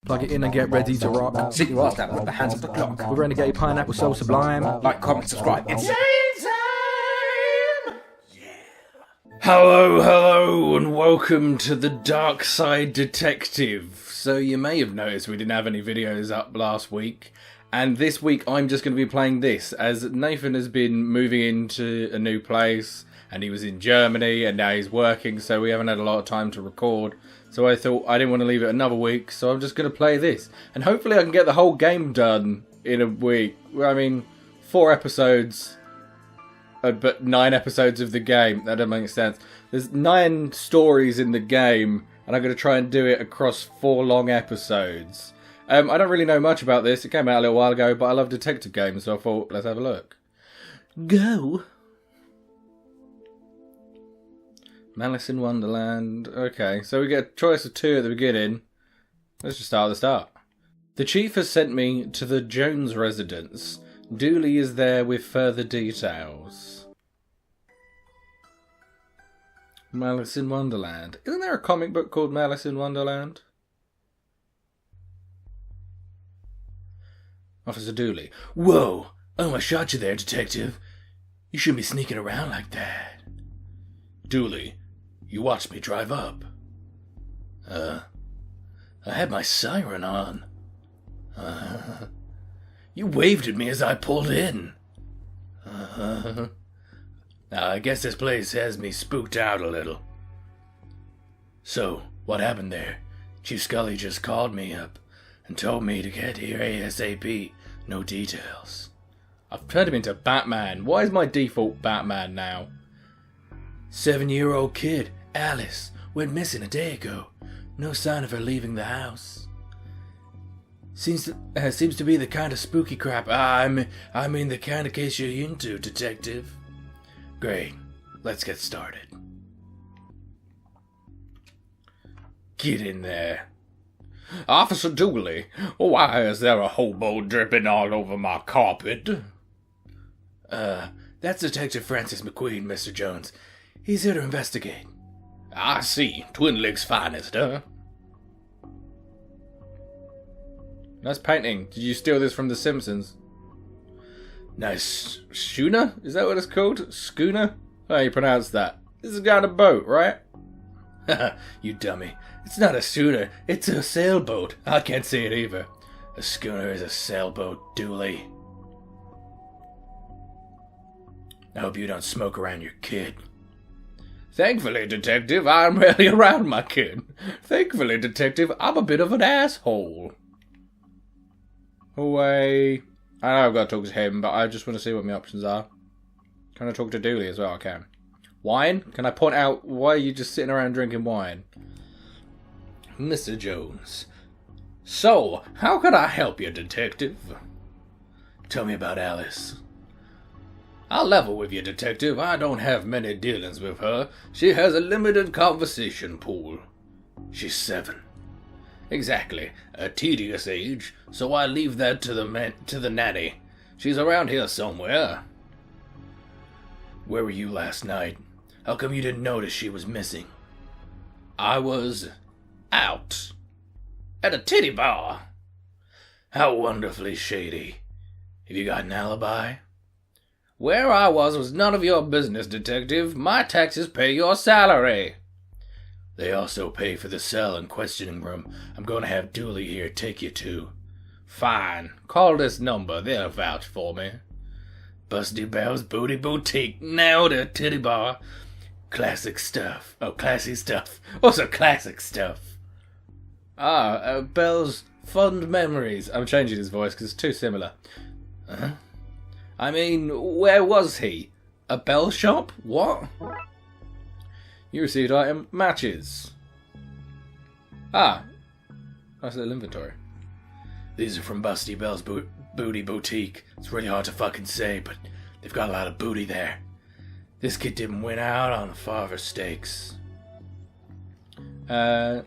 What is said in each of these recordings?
Plug it in and get ready to rock. Sit your ass down with the hands of the clock. With Renegade Pineapple so sublime. Like, comment, subscribe. It's time! Hello, and welcome to the Darkside Detective. So you may have noticed we didn't have any videos up last week, and this week I'm just going to be playing this, as Nathan has been moving into a new place, and he was in Germany, and now he's working, so we haven't had a lot of time to record. So I thought I didn't want to leave it another week, so I'm just going to play this. And hopefully I can get the whole game done in a week. I mean, 4 episodes, but 9 episodes of the game. That doesn't make sense. There's 9 stories in the game, and I'm going to try and do it across 4 long episodes. I don't really know much about this. It came out a little while ago, but I love detective games, so I thought, let's have a look. Go! Malice in Wonderland. Okay, so we get a choice of 2 at the beginning. Let's just start at the start. The chief has sent me to the Jones residence. Dooley is there with further details. Malice in Wonderland. Isn't there a comic book called Malice in Wonderland? Officer Dooley. Whoa! I almost shot you there, detective. You shouldn't be sneaking around like that. Dooley. You watched me drive up. I had my siren on. You waved at me as I pulled in. Now, I guess this place has me spooked out a little. So, what happened there? Chief Scully just called me up and told me to get here ASAP. No details. I've turned him into Batman. Why is my default Batman now? 7-year-old kid, Alice, went missing a day ago. No sign of her leaving the house. Seems to be the kind of spooky crap. I mean the kind of case you're into, detective. Great. Let's get started. Get in there. Officer Dooley, why is there a hobo dripping all over my carpet? That's Detective Francis McQueen, Mr. Jones. He's here to investigate. I see. Twin Lakes finest, huh? Nice painting. Did you steal this from The Simpsons? Nice schooner? Is that what it's called? Schooner? How do you pronounce that? This is got a boat, right? You dummy. It's not a schooner. It's a sailboat. I can't say it either. A schooner is a sailboat, Dooley. I hope you don't smoke around your kid. Thankfully, Detective, I'm rarely around my kid. Thankfully, Detective, I'm a bit of an asshole. Away. I know I've got to talk to him, but I just want to see what my options are. Can I talk to Dooley as well? I can. Wine? Can I point out why are you just sitting around drinking wine? Mr. Jones. So, how can I help you, Detective? Tell me about Alice. I'll level with you, Detective. I don't have many dealings with her. She has a limited conversation pool. She's 7. Exactly. A tedious age, so I leave that to the nanny. She's around here somewhere. Where were you last night? How come you didn't notice she was missing? I was out. At a titty bar. How wonderfully shady. Have you got an alibi? Where I was none of your business, Detective. My taxes pay your salary. They also pay for the cell and questioning room I'm going to have Dooley here take you to. Fine. Call this number. They'll vouch for me. Busty Bell's Booty Boutique. Now to titty bar. Classic stuff. Oh, classy stuff. Also classic stuff. Bell's Fond Memories. I'm changing his voice because it's too similar. Uh-huh. I mean, where was he? A bell shop? What? You received item matches. Nice little inventory. These are from Busty Bell's Booty Boutique. It's really hard to fucking say, but they've got a lot of booty there. This kid didn't win out on the father stakes. Was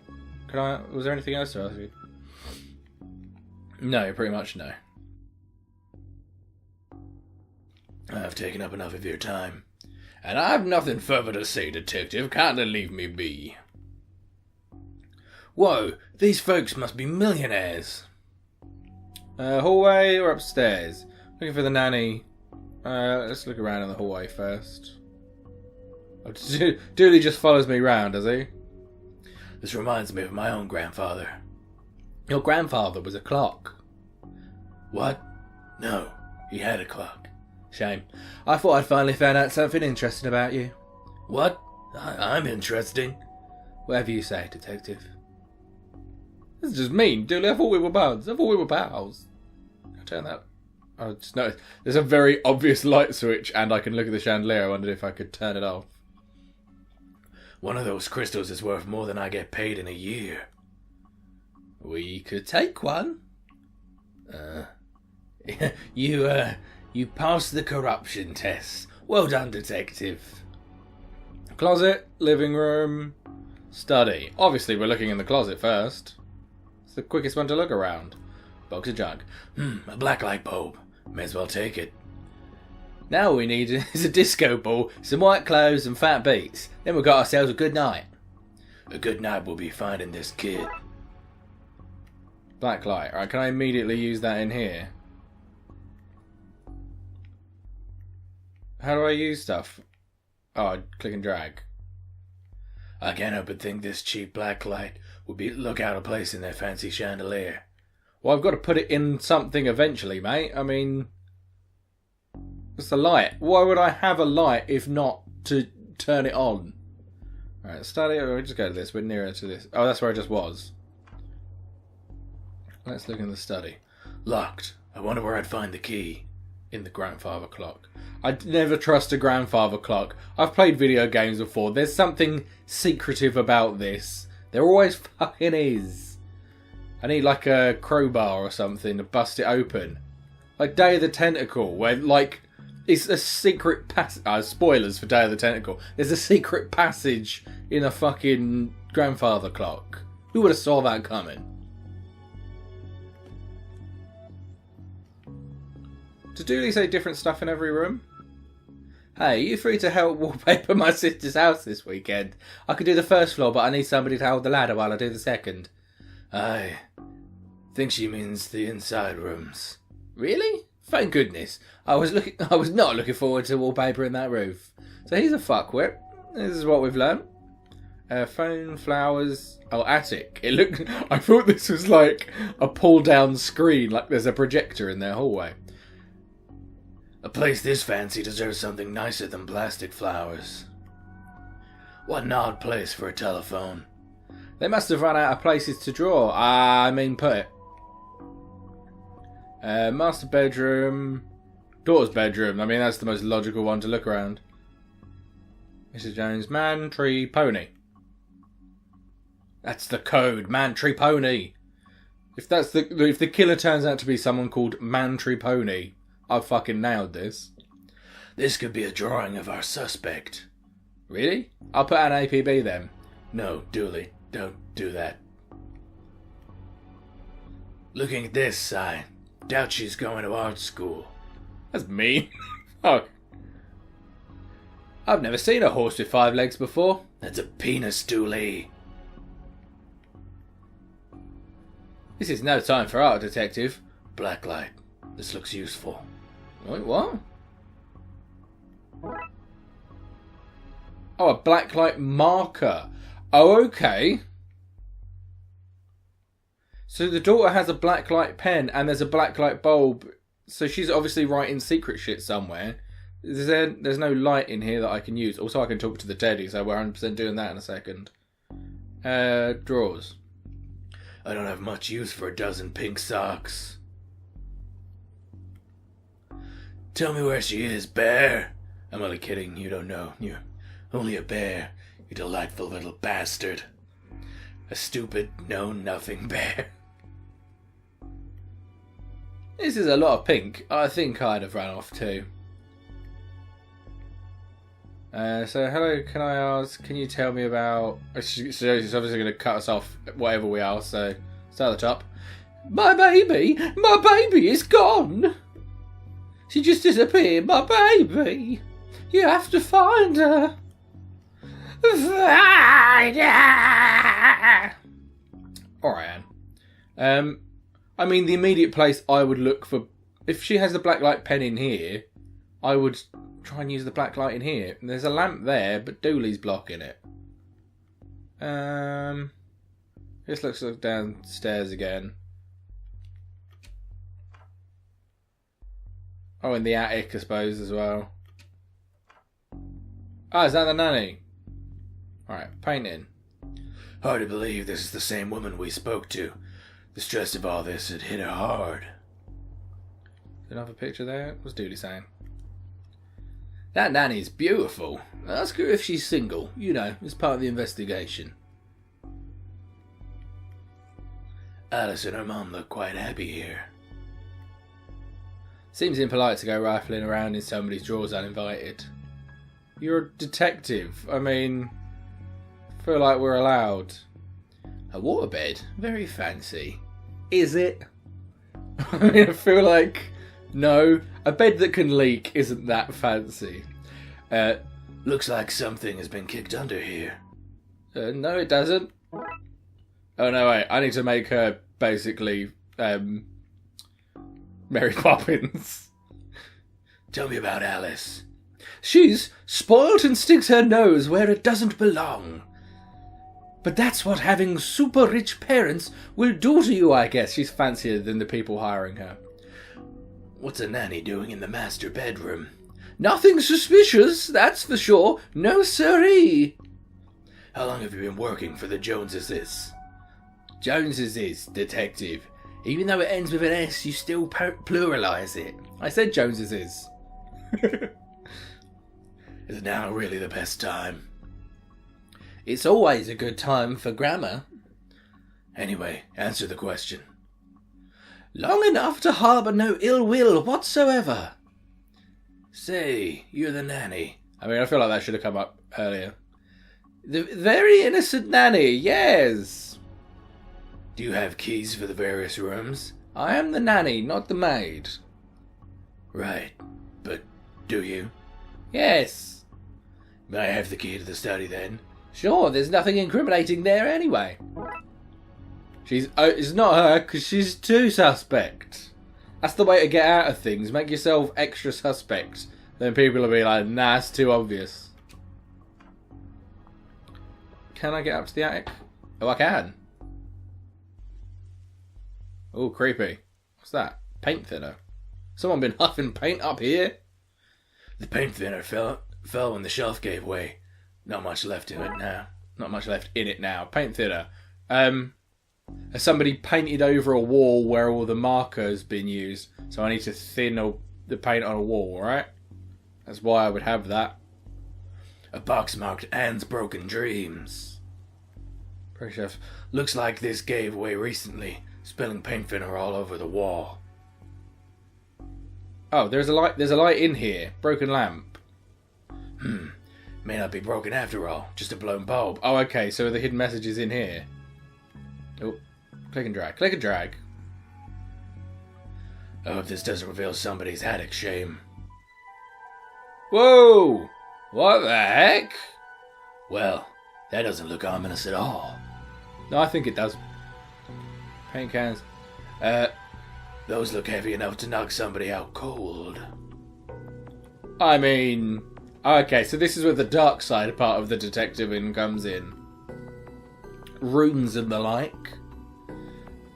there anything else to ask you? No, pretty much no. I've taken up enough of your time. And I've nothing further to say, Detective. Kinda leave me be. Whoa, these folks must be millionaires. Hallway or upstairs? Looking for the nanny. Let's look around in the hallway first. Oh, Dooley just follows me round, does he? This reminds me of my own grandfather. Your grandfather was a clock. What? No, he had a clock. Shame. I thought I'd finally found out something interesting about you. What? I'm interesting. Whatever you say, detective. This is just mean, Dooley. I thought we were buds. I thought we were pals. I'll turn that. I just noticed there's a very obvious light switch, and I can look at the chandelier. I wondered if I could turn it off. One of those crystals is worth more than I get paid in a year. We could take one. You passed the corruption test. Well done, detective. Closet, living room, study. Obviously, we're looking in the closet first. It's the quickest one to look around. Box of junk. A black light bulb. May as well take it. Now all we need is a disco ball, some white clothes and fat beats. Then we've got ourselves a good night. A good night will be finding this kid. Black light. Alright, can I immediately use that in here? How do I use stuff? Oh, click and drag. I can't help but think this cheap black light would look out of place in their fancy chandelier. Well, I've got to put it in something eventually, mate. I mean, what's the light? Why would I have a light if not to turn it on? Alright, study. We'll just go to this. We're nearer to this. Oh, that's where I just was. Let's look in the study. Locked. I wonder where I'd find the key. In the grandfather clock. I'd never trust a grandfather clock. I've played video games before. There's something secretive about this. There always fucking is. I need like a crowbar or something to bust it open. Like Day of the Tentacle, where like it's a secret passage. Spoilers for Day of the Tentacle. There's a secret passage in a fucking grandfather clock. Who would have saw that coming? Did Dooley say different stuff in every room? Hey, you free to help wallpaper my sister's house this weekend? I could do the first floor, but I need somebody to hold the ladder while I do the second. I think she means the inside rooms. Really? Thank goodness. I was not looking forward to wallpaper in that roof. So he's a fuckwit. This is what we've learned. Phone, flowers. Oh, attic. I thought this was like a pull-down screen, like there's a projector in their hallway. A place this fancy deserves something nicer than plastic flowers. What an odd place for a telephone. They must have run out of places to draw. Put it. Master bedroom. Daughter's bedroom. I mean, that's the most logical one to look around. Mrs. Jones. Mantree pony. That's the code. Mantree pony. If the killer turns out to be someone called Mantree pony, I've fucking nailed this. This could be a drawing of our suspect. Really? I'll put an APB then. No, Dooley, don't do that. Looking at this sign, doubt she's going to art school. That's mean. Oh. I've never seen a horse with 5 legs before. That's a penis, Dooley. This is no time for art, detective. Blacklight. This looks useful. Wait, what? Oh, a blacklight marker. Oh, okay. So the daughter has a blacklight pen and there's a blacklight bulb. So she's obviously writing secret shit somewhere. There's no light in here that I can use. Also, I can talk to the teddy, so we're 100% doing that in a second. Drawers. I don't have much use for a dozen pink socks. Tell me where she is, bear. I'm only kidding, you don't know. You're only a bear, you delightful little bastard. A stupid, know-nothing bear. This is a lot of pink. I think I'd have run off too. So, hello, can I ask, can you tell me about... She's obviously going to cut us off, whatever we are, so start at the top. My baby is gone. She just disappeared, my baby. You have to find her. Find her. Alright, Anne. I mean, the immediate place I would look for... If she has the blacklight pen in here, I would try and use the blacklight in here. And there's a lamp there, but Dooley's blocking it. Let's look downstairs again. Oh, in the attic, I suppose, as well. Ah, is that the nanny? Alright, painting. Hard to believe this is the same woman we spoke to. The stress of all this had hit her hard. Another picture there? What's Dooley saying? That nanny's beautiful. Ask her if she's single. You know, as part of the investigation. Alice and her mom look quite happy here. Seems impolite to go rifling around in somebody's drawers uninvited. You're a detective. I mean, I feel like we're allowed. A waterbed? Very fancy. Is it? I mean, I feel like... No. A bed that can leak isn't that fancy. Looks like something has been kicked under here. No, it doesn't. Oh, no, wait. I need to make her, basically, Mary Poppins. Tell me about Alice. She's spoilt and sticks her nose where it doesn't belong. But that's what having super rich parents will do to you, I guess. She's fancier than the people hiring her. What's a nanny doing in the master bedroom? Nothing suspicious, that's for sure. No siree. How long have you been working for the Joneses? Joneses, detective. Even though it ends with an S, you still pluralise it. I said Joneses. Is now really the best time? It's always a good time for grammar. Anyway, answer the question. Long enough to harbour no ill will whatsoever. Say, you're the nanny. I mean, I feel like that should have come up earlier. The very innocent nanny, yes. Do you have keys for the various rooms? I am the nanny, not the maid. Right, but do you? Yes. May I have the key to the study then? Sure, there's nothing incriminating there anyway. It's not her, because she's too suspect. That's the way to get out of things. Make yourself extra suspect. Then people will be like, nah, it's too obvious. Can I get up to the attic? Oh, I can. Oh, creepy. What's that? Paint thinner. Someone been huffing paint up here? The paint thinner fell when the shelf gave way. Not much left in it now. Not much left in it now. Paint thinner. Has somebody painted over a wall where all the marker's been used? So I need to thin the paint on a wall, right? That's why I would have that. A box marked Anne's Broken Dreams. Pressure. Looks like this gave way recently, spilling paint thinner all over the wall. Oh, there's a light in here. Broken lamp. May not be broken after all, just a blown bulb. Oh, okay, so the hidden message is in here. Oh, click and drag. Click and drag. I hope this doesn't reveal somebody's attic shame. Whoa! What the heck? Well, that doesn't look ominous at all. No, I think it does. Paint cans. Those look heavy enough to knock somebody out cold. I mean... Okay, so this is where the dark side part of the detectiving comes in. Runes and the like.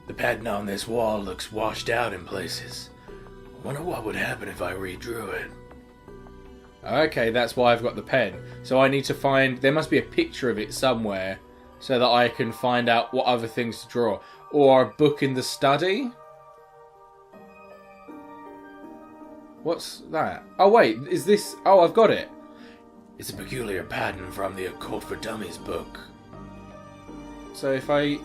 The pattern on this wall looks washed out in places. I wonder what would happen if I redrew it. Okay, that's why I've got the pen. So I need to find... There must be a picture of it somewhere so that I can find out what other things to draw. Or a book in the study? What's that? Oh, wait, is this... Oh, I've got it. It's a peculiar pattern from the Occult for Dummies book. So if I...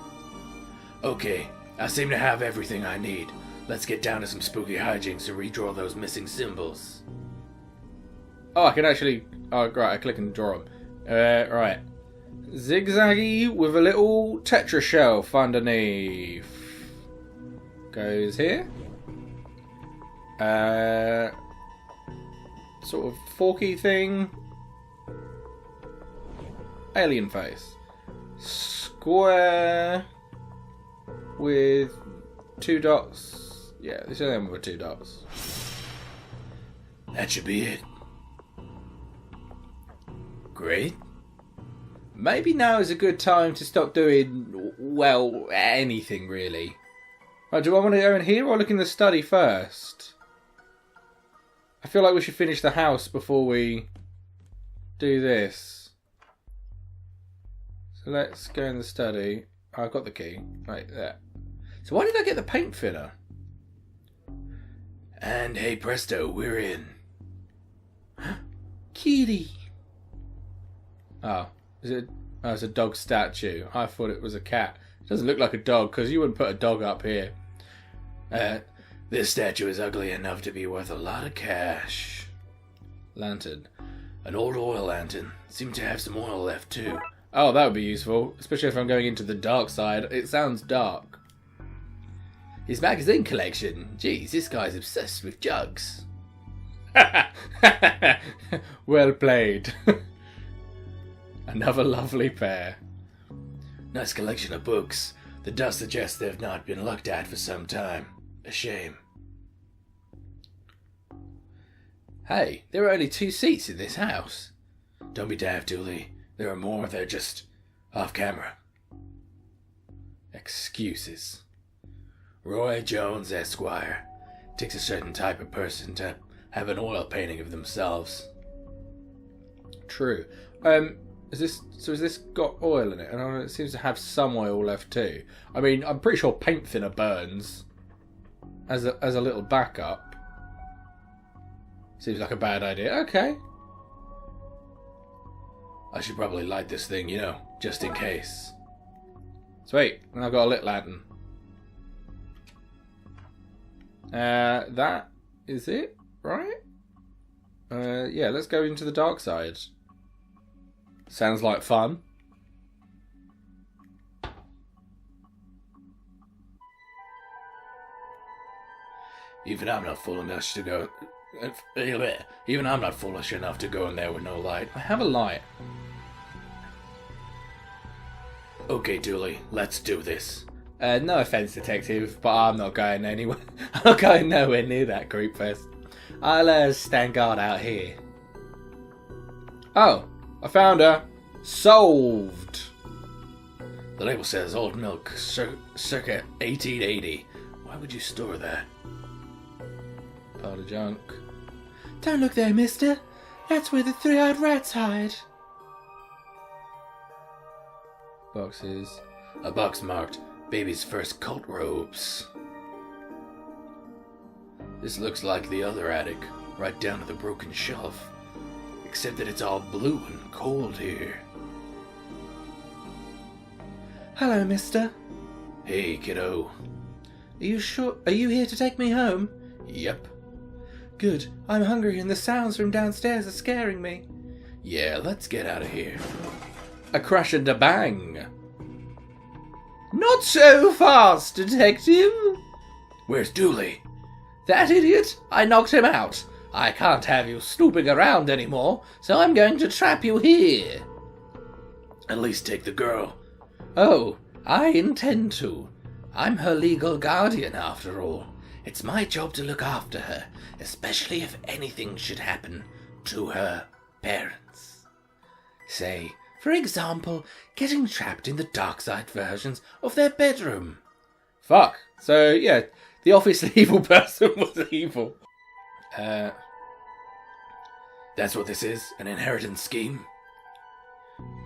Okay, I seem to have everything I need. Let's get down to some spooky hijinks to redraw those missing symbols. Oh, I can actually... Oh, right, I click and draw them. Right. Zigzaggy with a little tetra shelf underneath. Goes here. Sort of forky thing. Alien face. Square. with 2 dots. Yeah, this is the one with 2 dots. That should be it. Great. Maybe now is a good time to stop doing, well, anything really. Right, do I want to go in here or look in the study first? I feel like we should finish the house before we do this. So let's go in the study. Oh, I've got the key. Right there. So why did I get the paint thinner? And hey presto, we're in. Kitty. Oh, is it? Oh, it's a dog statue. I thought it was a cat. It doesn't look like a dog because you wouldn't put a dog up here. This statue is ugly enough to be worth a lot of cash. Lantern. An old oil lantern. Seemed to have some oil left too. Oh, that would be useful, especially if I'm going into the dark side. It sounds dark. His magazine collection. Geez, this guy's obsessed with jugs. Well played. Another lovely pair. Nice collection of books. The dust suggests they've not been looked at for some time. A shame. Hey, there are only 2 seats in this house. Don't be daft, Dooley. There are more. They're just off camera. Excuses. Roy Jones, Esquire. Takes a certain type of person to have an oil painting of themselves. True. Is this got oil in it? And it seems to have some oil left too. I mean, I'm pretty sure paint thinner burns as a little backup. Seems like a bad idea. Okay. I should probably light this thing, you know, just in case. Sweet. And I've got a lit lantern. That is it, right? Yeah, let's go into the dark side. Sounds like fun. Even I'm not foolish enough to go. Even I'm not foolish enough to go in there with no light. I have a light. Okay, Dooley, let's do this. No offense, detective, but I'm not going anywhere. I'm not going nowhere near that group fest. I'll stand guard out here. Oh, I found her. Solved. The label says old milk, circa 1880. Why would you store that? Pile of junk. Don't look there, mister. That's where the 3-eyed rats hide. Boxes. A box marked baby's first cult robes. This looks like the other attic, right down to the broken shelf. Except that it's all blue and cold here. Hello, mister. Hey, kiddo. Are you sure? Are you here to take me home? Yep. Good. I'm hungry and the sounds from downstairs are scaring me. Yeah, let's get out of here. A crash and a bang. Not so fast, detective. Where's Dooley? That idiot? I knocked him out. I can't have you snooping around anymore, so I'm going to trap you here. At least take the girl. Oh, I intend to. I'm her legal guardian, after all. It's my job to look after her, especially if anything should happen to her parents. Say, for example, getting trapped in the Darkside versions of their bedroom. Fuck. So, yeah, the obviously evil person was evil. That's what this is? An inheritance scheme?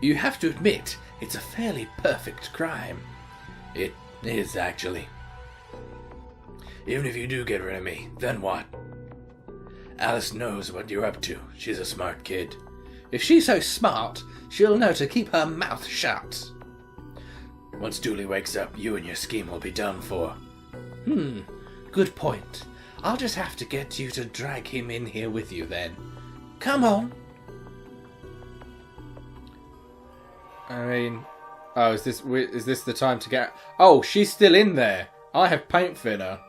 You have to admit, it's a fairly perfect crime. It is, actually. Even if you do get rid of me, then what? Alice knows what you're up to. She's a smart kid. If she's so smart, she'll know to keep her mouth shut. Once Dooley wakes up, you and your scheme will be done for. Good point. I'll just have to get you to drag him in here with you then. Come on. I mean, oh, is this the time to get? Oh, she's still in there. I have paint thinner.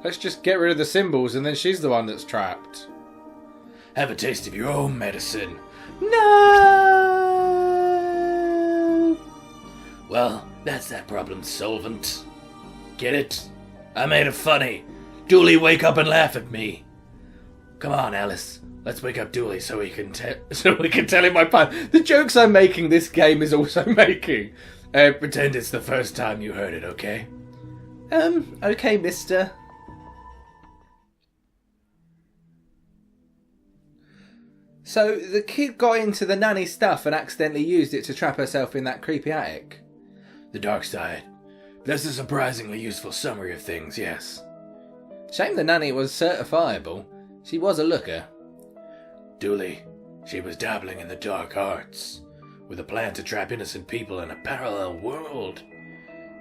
Let's just get rid of the symbols, and then she's the one that's trapped. Have a taste of your own medicine. No. Well, that's that problem solvent. Get it? I made it funny. Dooley, wake up and laugh at me. Come on, Alice. Let's wake up Dooley so we can tell him my pun. The jokes I'm making this game is also making. Pretend it's the first time you heard it, okay? Okay, mister. So, the kid got into the nanny stuff and accidentally used it to trap herself in that creepy attic. The Darkside. That's a surprisingly useful summary of things, yes. Shame the nanny was certifiable. She was a looker. Dooley, she was dabbling in the dark arts, with a plan to trap innocent people in a parallel world.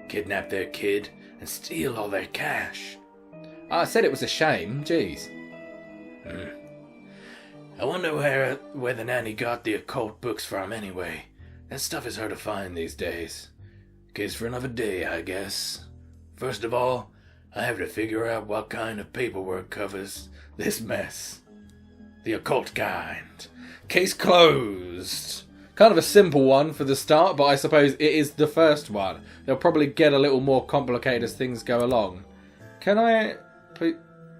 Kidnap their kid and steal all their cash. I said it was a shame, jeez. I wonder where the nanny got the occult books from anyway. That stuff is hard to find these days. Case for another day, I guess. First of all, I have to figure out what kind of paperwork covers this mess. The occult kind. Case closed. Kind of a simple one for the start, but I suppose it is the first one. They'll probably get a little more complicated as things go along. Can I...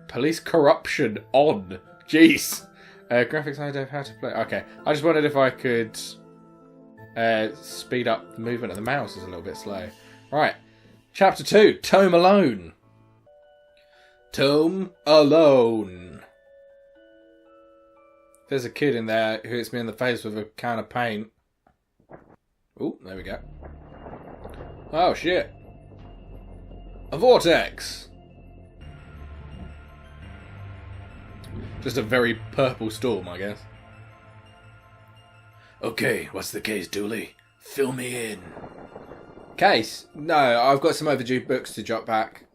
Police corruption on. Jeez. Graphics I don't know how to play. Okay, I just wondered if I could speed up the movement of the mouse. Is a little bit slow. Right. Chapter 2. Tome Alone. Tome Alone. There's a kid in there who hits me in the face with a can of paint. Oh, there we go. Oh, shit. A vortex. Just a very purple storm, I guess. Okay, what's the case, Dooley? Fill me in. Case? No, I've got some overdue books to jot back.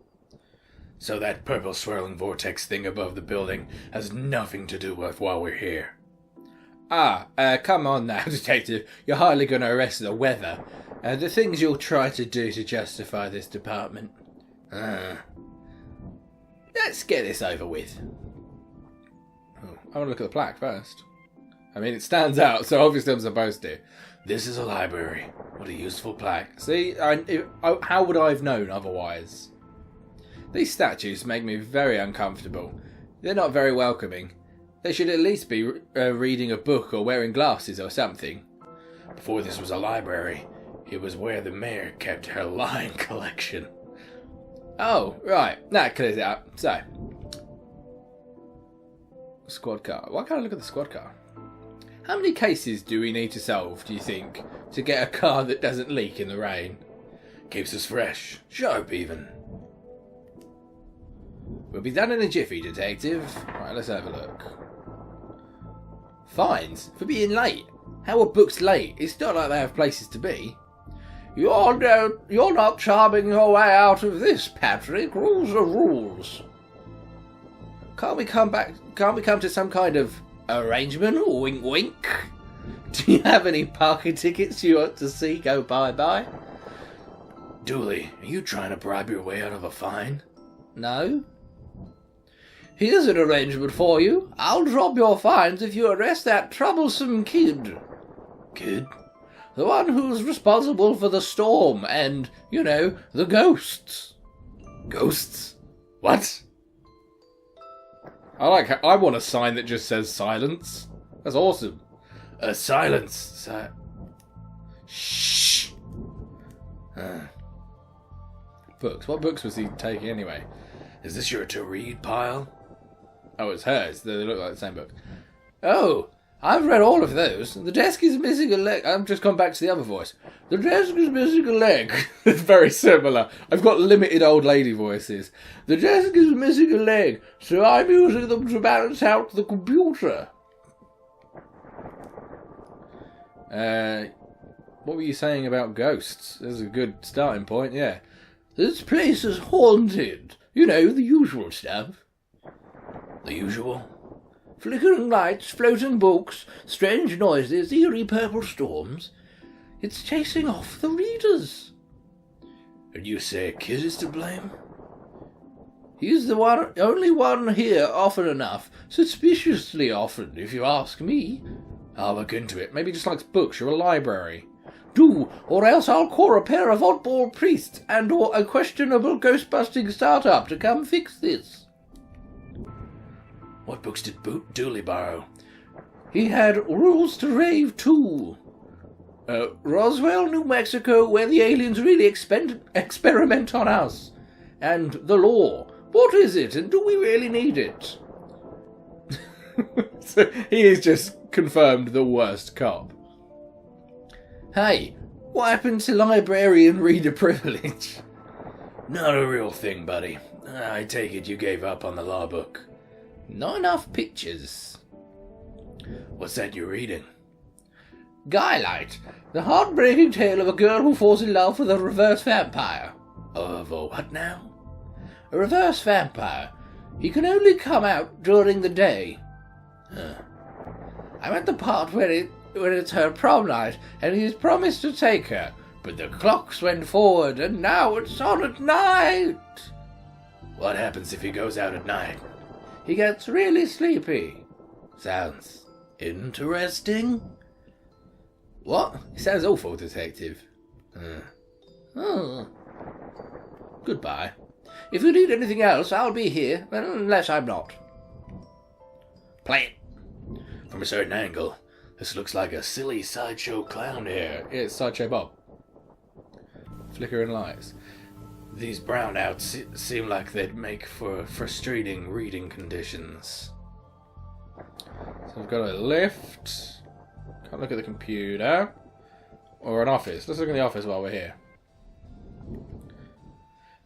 So that purple swirling vortex thing above the building has nothing to do with why we're here. Come on now, detective. You're hardly going to arrest the weather. The things you'll try to do to justify this department. Let's get this over with. Oh, I want to look at the plaque first. I mean, it stands out, so obviously I'm supposed to. This is a library. What a useful plaque. See, how would I have known otherwise? These statues make me very uncomfortable. They're not very welcoming. They should at least be reading a book or wearing glasses or something. Before this was a library, it was where the mayor kept her line collection. Oh, right. That clears it up. So, squad car. Why can't I look at the squad car? How many cases do we need to solve, do you think, to get a car that doesn't leak in the rain? Keeps us fresh. Sharp, even. We'll be done in a jiffy, detective. Right, let's have a look. Fines? For being late? How are books late? It's not like they have places to be. You're not charming your way out of this, Patrick. Rules are rules. Can't we come to some kind of arrangement? Wink wink. Do you have any parking tickets you want to see go bye-bye? Dooley, are you trying to bribe your way out of a fine? No. Here's an arrangement for you. I'll drop your fines if you arrest that troublesome kid. Kid? The one who's responsible for the storm and, the ghosts. Ghosts? What? I want a sign that just says silence. That's awesome. Silence. Shh. Books. What books was he taking anyway? Is this your to-read pile? Oh, it's hers. They look like the same book. Oh, I've read all of those. The desk is missing a leg. I've just gone back to the other voice. The desk is missing a leg. It's very similar. I've got limited old lady voices. The desk is missing a leg, so I'm using them to balance out the computer. What were you saying about ghosts? This is a good starting point, yeah. This place is haunted. The usual stuff. The usual? Flickering lights, floating books, strange noises, eerie purple storms. It's chasing off the readers. And you say a kid is to blame? He's the only one here often enough. Suspiciously often, if you ask me. I'll look into it. Maybe he just likes books. You're a library. Do, or else I'll call a pair of oddball priests and or a questionable ghost-busting startup to come fix this. What books did Dooley borrow? He had Rules to Rave too. Roswell, New Mexico, where the aliens really experiment on us. And The Law. What is it, and do we really need it? So he is just confirmed the worst cop. Hey, what happened to librarian reader privilege? Not a real thing, buddy. I take it you gave up on the law book. Not enough pictures. What's that you're reading? Guylight, the heartbreaking tale of a girl who falls in love with a reverse vampire. Of a what now? A reverse vampire. He can only come out during the day. I'm at the part where it's her prom night, and he's promised to take her, but the clocks went forward, and now it's on at night. What happens if he goes out at night? He gets really sleepy. Sounds interesting. What? He sounds awful, detective. Goodbye. If you need anything else, I'll be here, unless I'm not. Play it. From a certain angle, this looks like a silly sideshow clown hair. It's Sideshow Bob. Flickering lights. These brownouts seem like they'd make for frustrating reading conditions. So we've got a lift. Can't look at the computer. Or an office. Let's look at the office while we're here.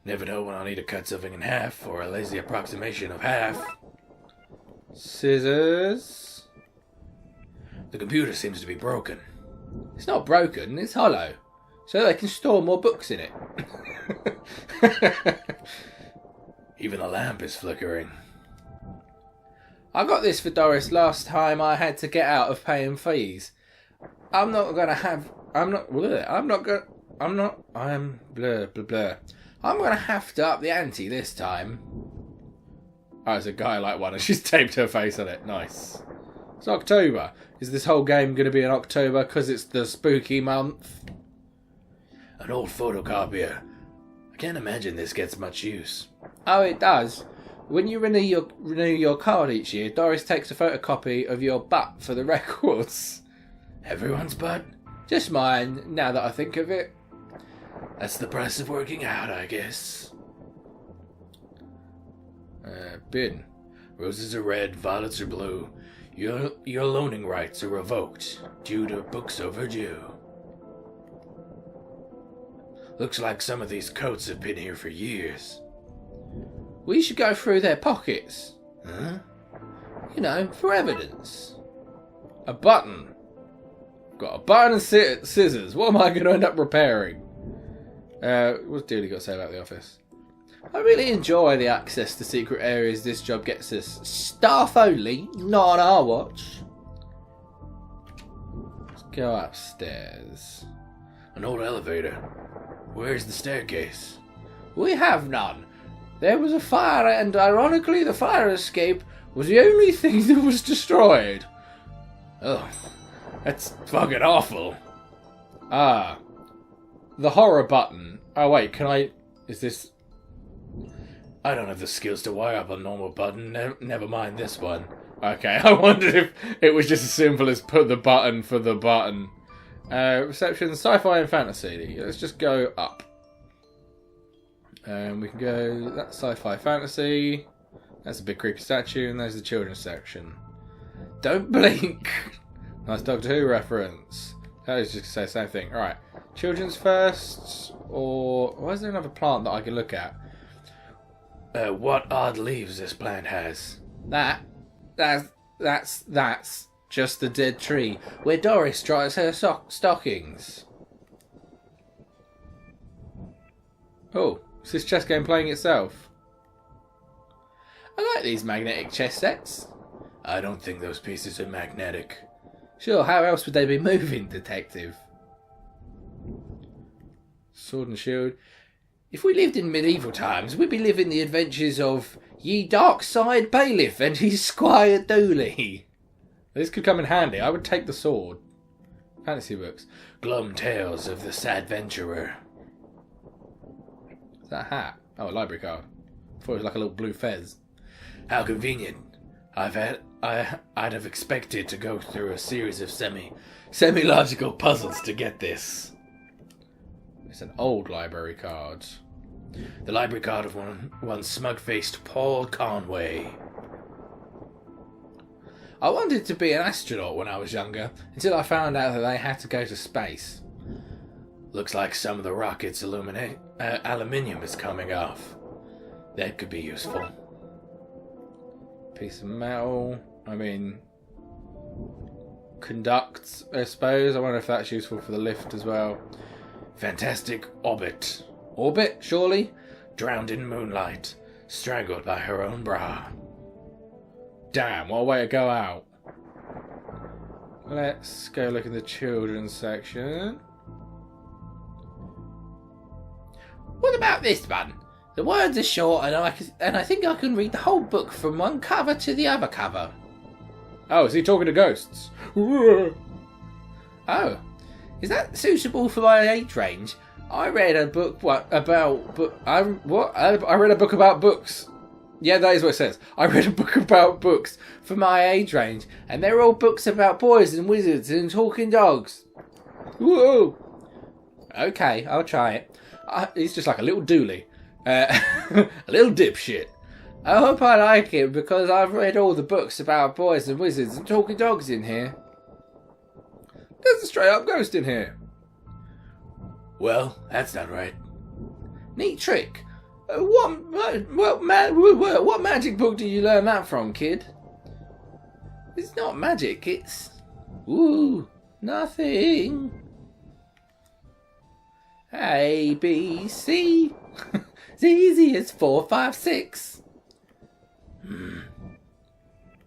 Never know when I'll need to cut something in half, or a lazy approximation of half. Scissors. The computer seems to be broken. It's not broken, it's hollow. So they can store more books in it. Even the lamp is flickering. I got this for Doris last time I had to get out of paying fees. I'm blah, blah, blah. I'm gonna have to up the ante this time. Oh, it's a guy like one, and she's taped her face on it. Nice. It's October. Is this whole game going to be in October because it's the spooky month? An old photocopier. I can't imagine this gets much use. Oh, it does. When you renew your card each year, Doris takes a photocopy of your butt for the records. Everyone's butt? Just mine, now that I think of it. That's the price of working out, I guess. Bin. Roses are red, violets are blue. Your loaning rights are revoked due to books overdue. Looks like some of these coats have been here for years. We should go through their pockets. Huh? You know, for evidence. A button. Got a button and scissors. What am I going to end up repairing? What's Dooley got to say about the office? I really enjoy the access to secret areas this job gets us. Staff only, not on our watch. Let's go upstairs. An old elevator. Where's the staircase? We have none. There was a fire, and ironically the fire escape was the only thing that was destroyed. Oh, that's fucking awful. Ah. The horror button. Oh wait, can I... Is this... I don't have the skills to wire up a normal button, never mind this one. Okay, I wondered if it was just as simple as put the button for the button. Reception, sci-fi and fantasy. Let's just go up. And we can go... That's sci-fi fantasy. That's a big creepy statue, and there's the children's section. Don't blink. Nice Doctor Who reference. That was just to say the same thing. Alright, children's first, or... Why is there another plant that I can look at? What odd leaves this plant has. That's just the dead tree where Doris dries her stockings. Oh, is this chess game playing itself? I like these magnetic chess sets. I don't think those pieces are magnetic. Sure, how else would they be moving, detective? Sword and shield. If we lived in medieval times, we'd be living the adventures of ye Darkside bailiff and his squire Dooley. This could come in handy. I would take the sword. Fantasy books. Glum tales of the sadventurer. Is that a hat? Oh, a library card. I thought it was like a little blue fez. How convenient. I'd have expected to go through a series of semi-logical puzzles to get this. It's an old library card. The library card of one smug-faced Paul Conway. I wanted to be an astronaut when I was younger, until I found out that they had to go to space. Looks like some of the rocket's aluminium is coming off. That could be useful. Piece of metal. I mean, conducts, I suppose. I wonder if that's useful for the lift as well. Fantastic orbit. Orbit, surely? Drowned in moonlight. Strangled by her own bra. Damn, what a way to go out. Let's go look in the children's section. What about this one? The words are short and I think I can read the whole book from one cover to the other cover. Oh, is he talking to ghosts? Oh, is that suitable for my age range? I read a book I read a book about books. Yeah, that is what it says. I read a book about books for my age range, and they're all books about boys and wizards and talking dogs. Whoa! Okay, I'll try it. He's just like a little dooley. A little dipshit. I hope I like it because I've read all the books about boys and wizards and talking dogs in here. There's a straight up ghost in here. Well, that's not right. Neat trick. What magic book did you learn that from, kid? It's not magic, it's... Ooh, nothing. A, B, C. It's easy as 4, 5, 6.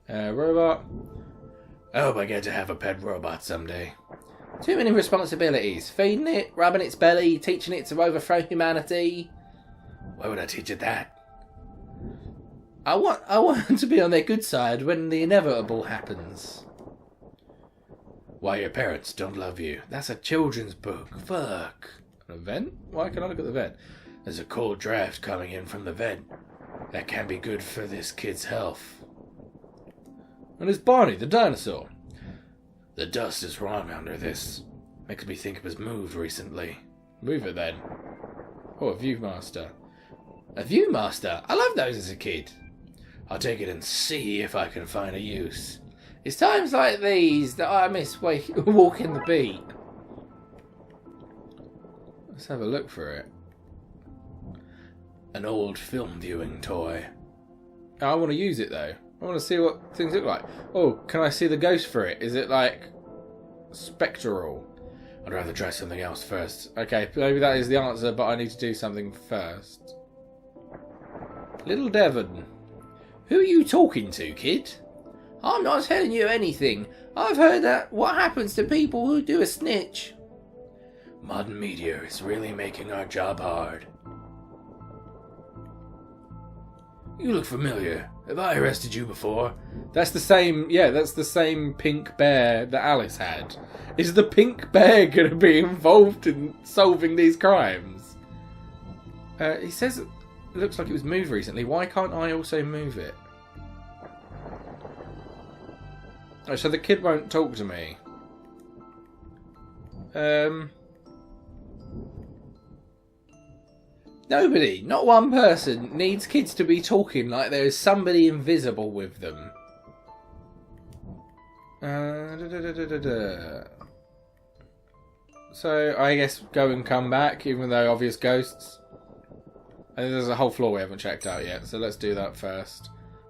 Robot. I hope I get to have a pet robot someday. Too many responsibilities. Feeding it, rubbing its belly, teaching it to overthrow humanity. Why would I teach it that? I want to be on their good side when the inevitable happens. Why your parents don't love you. That's a children's book. Fuck. An event? Why can I look at the vent? There's a cold draft coming in from the vent. That can be good for this kid's health. And there's Barney, the dinosaur. The dust is wrong under this. Makes me think it was moved recently. Move it then. Oh, a Viewmaster. A Viewmaster? I loved those as a kid. I'll take it and see if I can find a use. It's times like these that I miss walking the beat. Let's have a look for it. An old film viewing toy. I want to use it though. I want to see what things look like. Oh, can I see the ghost for it? Is it like spectral? I'd rather try something else first. Okay, maybe that is the answer, but I need to do something first. Little Devon. Who are you talking to, kid? I'm not telling you anything. I've heard that what happens to people who do a snitch. Modern media is really making our job hard. You look familiar. Have I arrested you before? That's the same, yeah, that's the same pink bear that Alice had. Is the pink bear going to be involved in solving these crimes? He says it looks like it was moved recently. Why can't I also move it? Oh, so the kid won't talk to me. Nobody, not one person, needs kids to be talking like there is somebody invisible with them. So I guess go and come back, even though obvious ghosts. And there's a whole floor we haven't checked out yet, so let's do that first.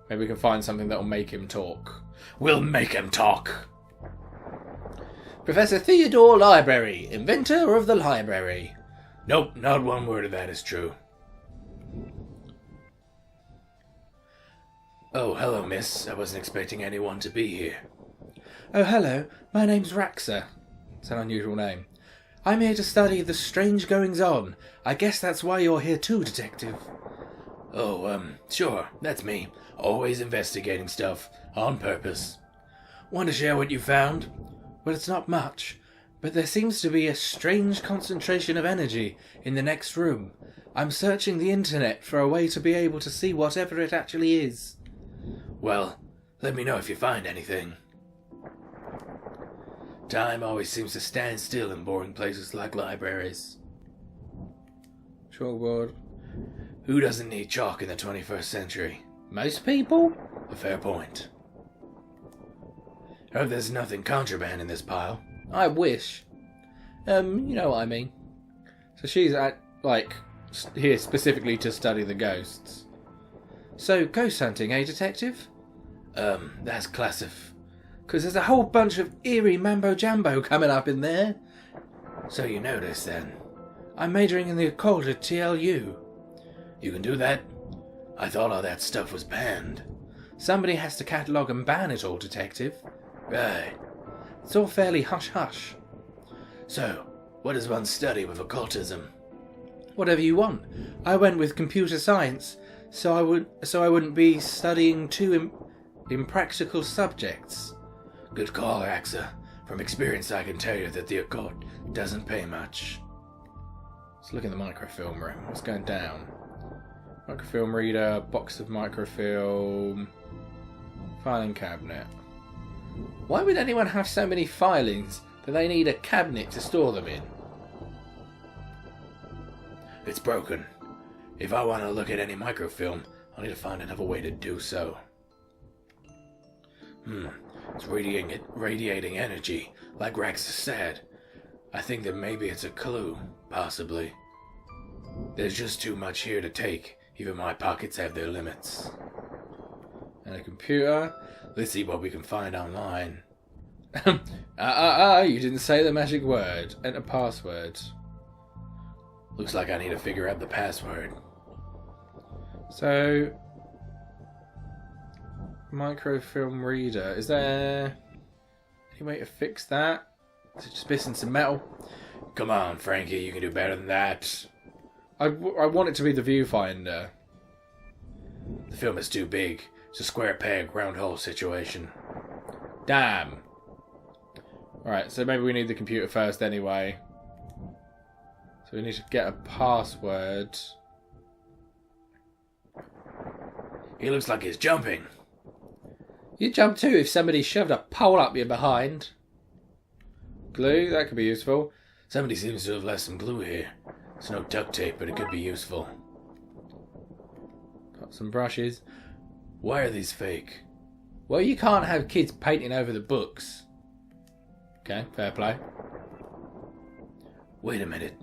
Maybe we can find something that'll make him talk. We'll make him talk. Professor Theodore Library, inventor of the library. Nope, not one word of that is true. Oh, hello, miss. I wasn't expecting anyone to be here. Oh, hello. My name's Raxa. It's an unusual name. I'm here to study the strange goings-on. I guess that's why you're here too, Detective. Oh, sure. That's me. Always investigating stuff. On purpose. Want to share what you found? Well, it's not much. But there seems to be a strange concentration of energy in the next room. I'm searching the internet for a way to be able to see whatever it actually is. Well, let me know if you find anything. Time always seems to stand still in boring places like libraries. Chalkboard. Who doesn't need chalk in the 21st century? Most people? A fair point. Hope there's nothing contraband in this pile. I wish. You know what I mean. So she's here specifically to study the ghosts. So, ghost hunting, eh, detective? That's classified. Because there's a whole bunch of eerie mambo-jambo coming up in there. So you noticed, then? I'm majoring in the occult at TLU. You can do that? I thought all that stuff was banned. Somebody has to catalogue and ban it all, detective. Right. It's all fairly hush-hush. So, what does one study with occultism? Whatever you want. I went with computer science, so I wouldn't be studying too impractical subjects. Good call, Axa. From experience, I can tell you that the occult doesn't pay much. Let's look in the microfilm room. What's going down? Microfilm reader, box of microfilm, filing cabinet. Why would anyone have so many filings that they need a cabinet to store them in? It's broken. If I want to look at any microfilm, I'll need to find another way to do so. It's radiating energy, like Rex said. I think that maybe it's a clue, possibly. There's just too much here to take. Even my pockets have their limits. And a computer. Let's see what we can find online. You didn't say the magic word. Enter password. Looks like I need to figure out the password. So, microfilm reader. Is there any way to fix that? Is it just missing some metal? Come on, Frankie, you can do better than that. I want it to be the viewfinder. The film is too big. It's a square peg, round hole situation. Damn. Right, so maybe we need the computer first anyway. So we need to get a password. He looks like he's jumping. You'd jump too if somebody shoved a pole up your behind. Glue, that could be useful. Somebody seems to have left some glue here. It's no duct tape, but it could be useful. Got some brushes. Why are these fake? Well, you can't have kids painting over the books. Okay, fair play. Wait a minute.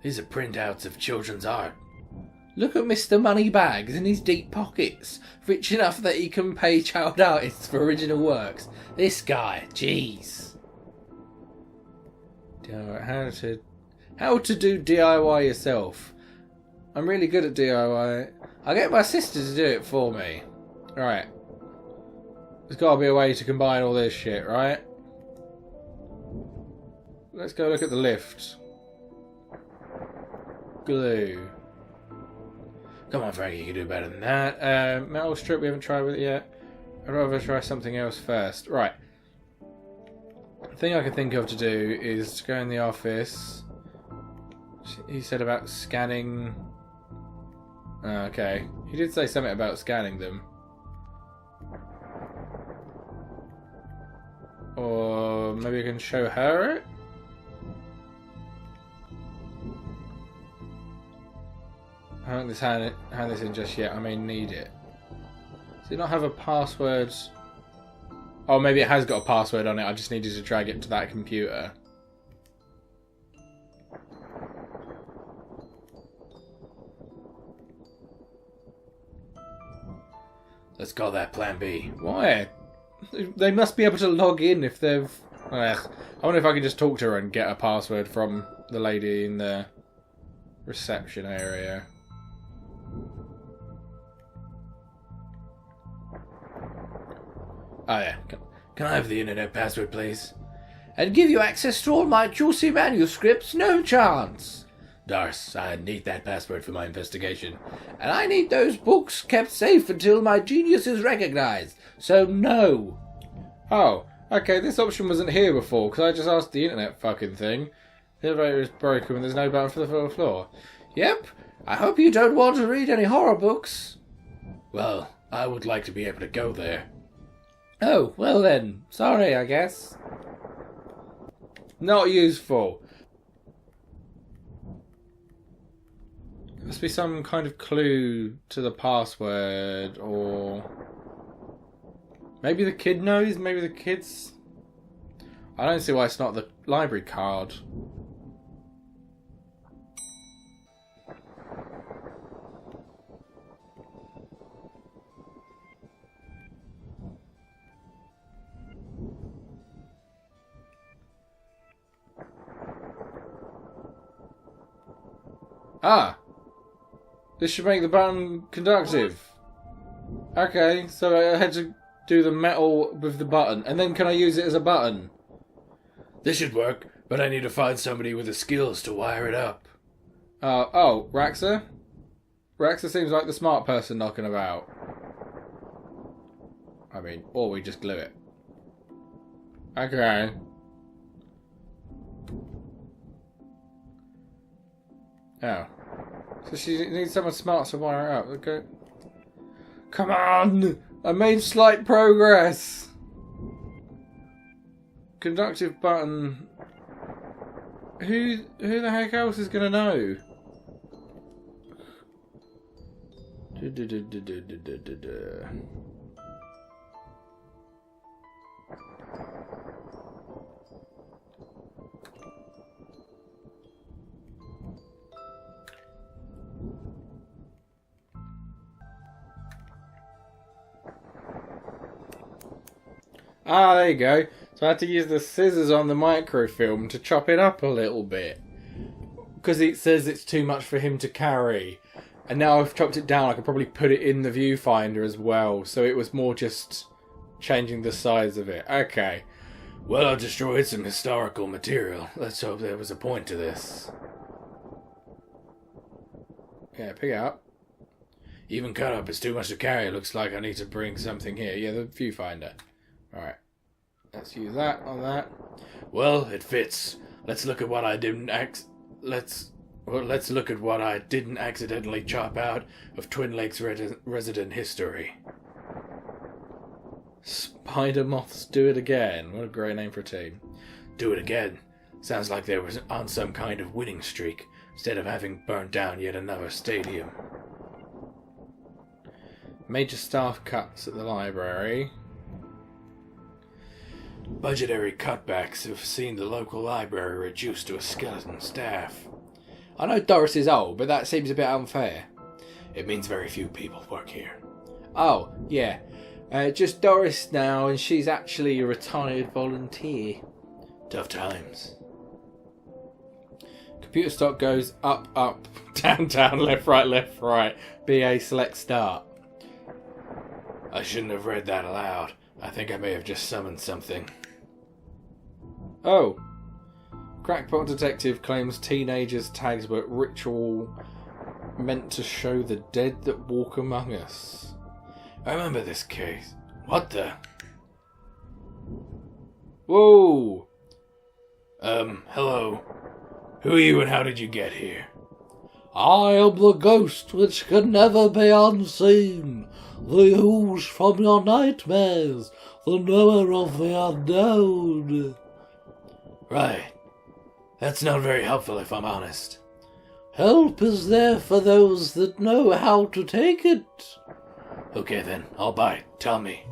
These are printouts of children's art. Look at Mr. Moneybags in his deep pockets. Rich enough that he can pay child artists for original works. This guy, jeez. How to do DIY yourself. I'm really good at DIY. I'll get my sister to do it for me. Right. There's got to be a way to combine all this shit, right? Let's go look at the lift. Glue. Come on, Frankie, you can do better than that. Metal strip, we haven't tried with it yet. I'd rather try something else first. Right. The thing I can think of to do is to go in the office. He said about scanning. Okay. He did say something about scanning them. Or maybe I can show her it? I haven't hand this in just yet. I may need it. Does it not have a password? Oh, maybe it has got a password on it. I just needed to drag it to that computer. Let's call that Plan B. Why? They must be able to log in if they've... I wonder if I can just talk to her and get a password from the lady in the reception area. Oh yeah. Can I have the internet password, please? And give you access to all my juicy manuscripts? No chance. Dars, I need that password for my investigation. And I need those books kept safe until my genius is recognized. So no. Oh, Okay, this option wasn't here before, because I just asked the internet fucking thing. The elevator is broken and there's no button for the lower floor. Yep, I hope you don't want to read any horror books. Well, I would like to be able to go there. Oh, well then. Sorry, I guess. Not useful. Must be some kind of clue to the password, or... Maybe the kid knows? Maybe the kid's... I don't see why it's not the library card. Ah! This should make the button conductive. Okay, so I had to do the metal with the button. And then can I use it as a button? This should work, but I need to find somebody with the skills to wire it up. Oh, Raxa? Raxa seems like the smart person knocking about. I mean, or we just glue it. Okay. Oh. So she needs someone smart to wire it up. Okay. Come on! I made slight progress! Conductive button. Who the heck else is gonna know? Ah, there you go. So I had to use the scissors on the microfilm to chop it up a little bit. Because it says it's too much for him to carry. And now I've chopped it down, I could probably put it in the viewfinder as well. So it was more just changing the size of it. Okay. Well, I destroyed some historical material. Let's hope there was a point to this. Yeah, pick it up. Even cut up is too much to carry. Looks like I need to bring something here. Yeah, the viewfinder. Alright. Let's use that on that. Well, it fits. Let's look at what I didn't let's look at what I didn't accidentally chop out of Twin Lakes resident history. Spider Moths Do It Again. What a great name for a team. Do it again. Sounds like they were on some kind of winning streak, instead of having burnt down yet another stadium. Major staff cuts at the library. Budgetary cutbacks have seen the local library reduced to a skeleton staff. I know Doris is old, but that seems a bit unfair. It means very few people work here. Oh, yeah. Just Doris now, and she's actually a retired volunteer. Tough times. Computer stock goes up, up, down, down, left, right. BA select start. I shouldn't have read that aloud. I think I may have just summoned something. Oh. Crackpot detective claims teenagers' tags were ritual meant to show the dead that walk among us. I remember this case. What the? Whoa! Hello. Who are you and how did you get here? I am the ghost which can never be unseen, the ooze from your nightmares, the knower of the unknown. Right. That's not very helpful if I'm honest. Help is there for those that know how to take it. Okay then, I'll bite. Tell me.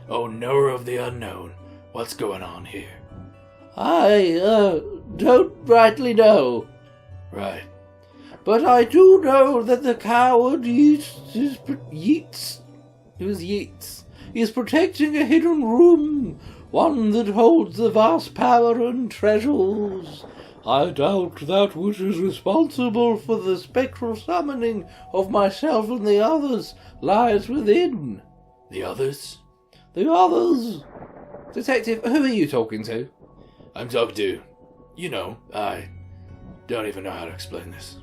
Oh, knower of the unknown, what's going on here? I, don't rightly know. Right. But I do know that the coward Yeats is protecting a hidden room, one that holds the vast power and treasures. I doubt that which is responsible for the spectral summoning of myself and the others lies within. The others? The others? Detective, who are you talking to? I'm talking to... You know, I don't even know how to explain this.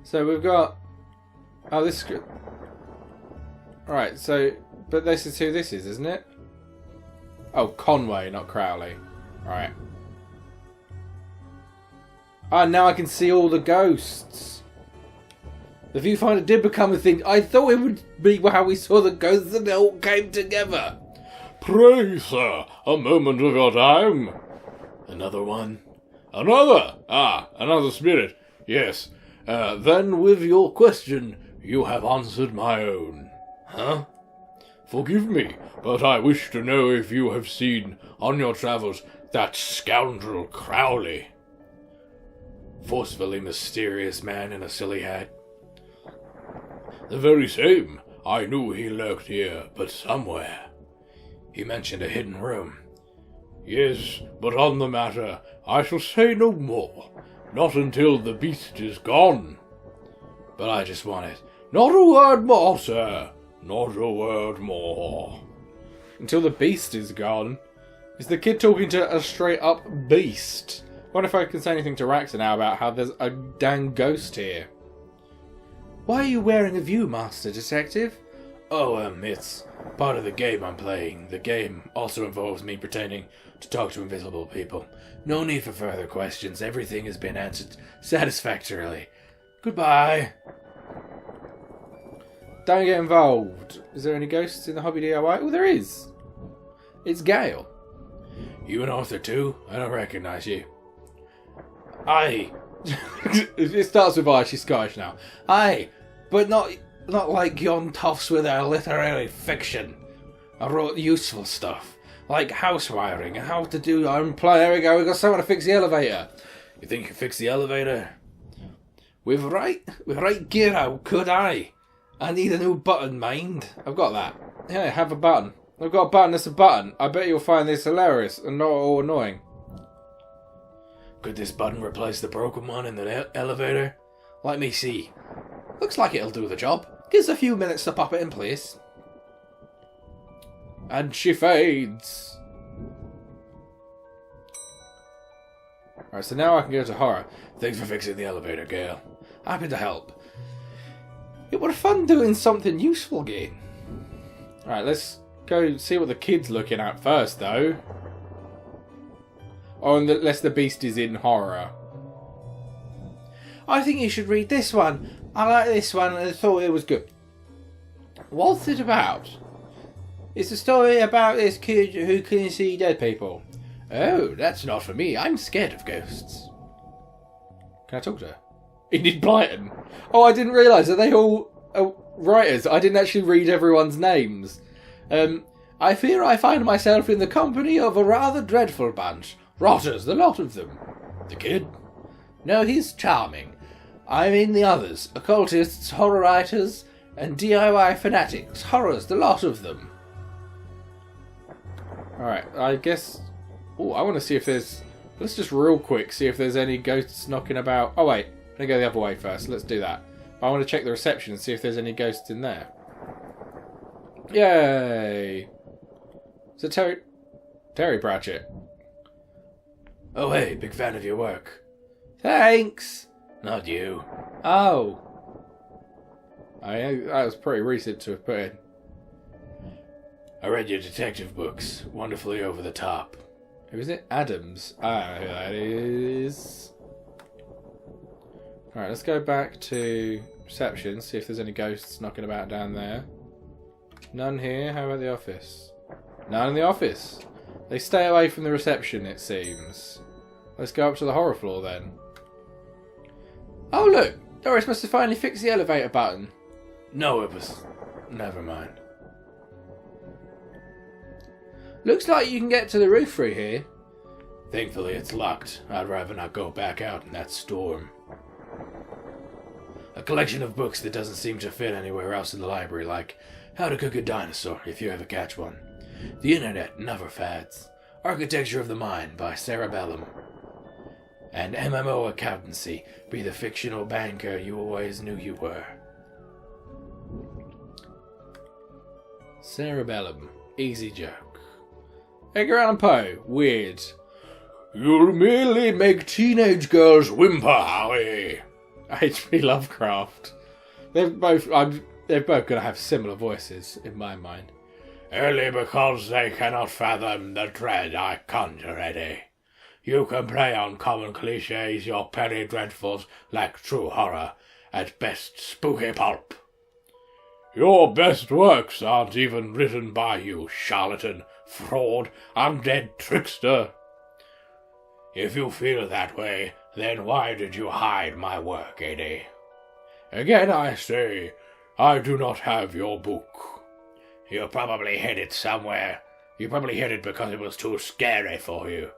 So we've got... Oh, this is... Alright, so... But this is who this is, isn't it? Oh, Conway, not Crowley. Right. Ah, now I can see all the ghosts. The viewfinder did become a thing. I thought it would be how we saw the ghosts and they all came together. Pray, sir, a moment of your time. Another one? Another? Ah, another spirit. Yes. Then with your question, you have answered my own. Huh? Forgive me, but I wish to know if you have seen, on your travels, that scoundrel Crowley. Forcefully mysterious man in a silly hat. The very same. I knew he lurked here, but somewhere. He mentioned a hidden room. Yes, but on the matter, I shall say no more. Not until the beast is gone. But I just want it. Not a word more, sir. Not a word more. Until the beast is gone. Is the kid talking to a straight up beast? Wonder if I can say anything to Raxa now about how there's a dang ghost here. Why are you wearing a Viewmaster, Detective? Oh, it's part of the game I'm playing. The game also involves me pretending to talk to invisible people. No need for further questions. Everything has been answered satisfactorily. Goodbye. Don't get involved. Is there any ghosts in the hobby DIY? Oh, there is. It's Gale. You an author too? I don't recognize you. Aye. It starts with I. She's Scottish now. Aye, but not like yon toffs with their literary fiction. I wrote useful stuff, like house wiring and how to do your own play. There we go. We got someone to fix the elevator. You think you can fix the elevator? With right gear out, could I? I need a new button, mind. I've got that. Yeah, I have a button. I've got a button that's a button. I bet you'll find this hilarious and not all annoying. Could this button replace the broken one in the elevator? Let me see. Looks like it'll do the job. Gives a few minutes to pop it in place. And she fades. Alright, so now I can go to horror. Thanks for fixing the elevator, Gale. Happy to help. It were fun doing something useful again. Alright, let's go see what the kid's looking at first, though. Oh, unless the beast is in horror. I think you should read this one. I like this one and I thought it was good. What's it about? It's a story about this kid who can see dead people. Oh, that's not for me. I'm scared of ghosts. Can I talk to her? Enid Blyton. Oh, I didn't realise that they all are writers. I didn't actually read everyone's names. I fear I find myself in the company of a rather dreadful bunch. Rotters, the lot of them. The kid? No, he's charming. I mean the others. Occultists, horror writers, and DIY fanatics. Horrors, the lot of them. Alright, I guess... Oh, I want to see if there's... Let's just real quick see if there's any ghosts knocking about. Oh, wait. I'm going to go the other way first. Let's do that. I want to check the reception and see if there's any ghosts in there. Yay! Is it Terry Pratchett? Oh, hey, big fan of your work. Thanks! Not you. Oh. That was pretty recent to have put in. I read your detective books. Wonderfully over the top. Who is it? Adams. Ah, who that is. Alright, let's go back to reception, see if there's any ghosts knocking about down there. None here. How about the office? None in the office. They stay away from the reception, it seems. Let's go up to the horror floor then. Oh look! Doris must have finally fixed the elevator button. No, it was... Never mind. Looks like you can get to the roof through here. Thankfully it's locked. I'd rather not go back out in that storm. A collection of books that doesn't seem to fit anywhere else in the library, like How to Cook a Dinosaur, if you ever catch one. The Internet, Never Fads. Architecture of the Mind by Sarah Bellum. And MMO Accountancy, Be the Fictional Banker You Always Knew You Were. Cerebellum. Easy joke. Edgar Allan Poe. Weird. You'll merely make teenage girls whimper, Howie. H.P. Lovecraft. They're both going to have similar voices, in my mind. only because they cannot fathom the dread I conjure, Eddie. You can play on common cliches, your penny dreadfuls lack true horror, at best spooky pulp. Your best works aren't even written by you, charlatan, fraud, undead trickster. If you feel that way, then why did you hide my work, Eddie? Again I say, I do not have your book. You probably hid it somewhere. You probably hid it because it was too scary for you.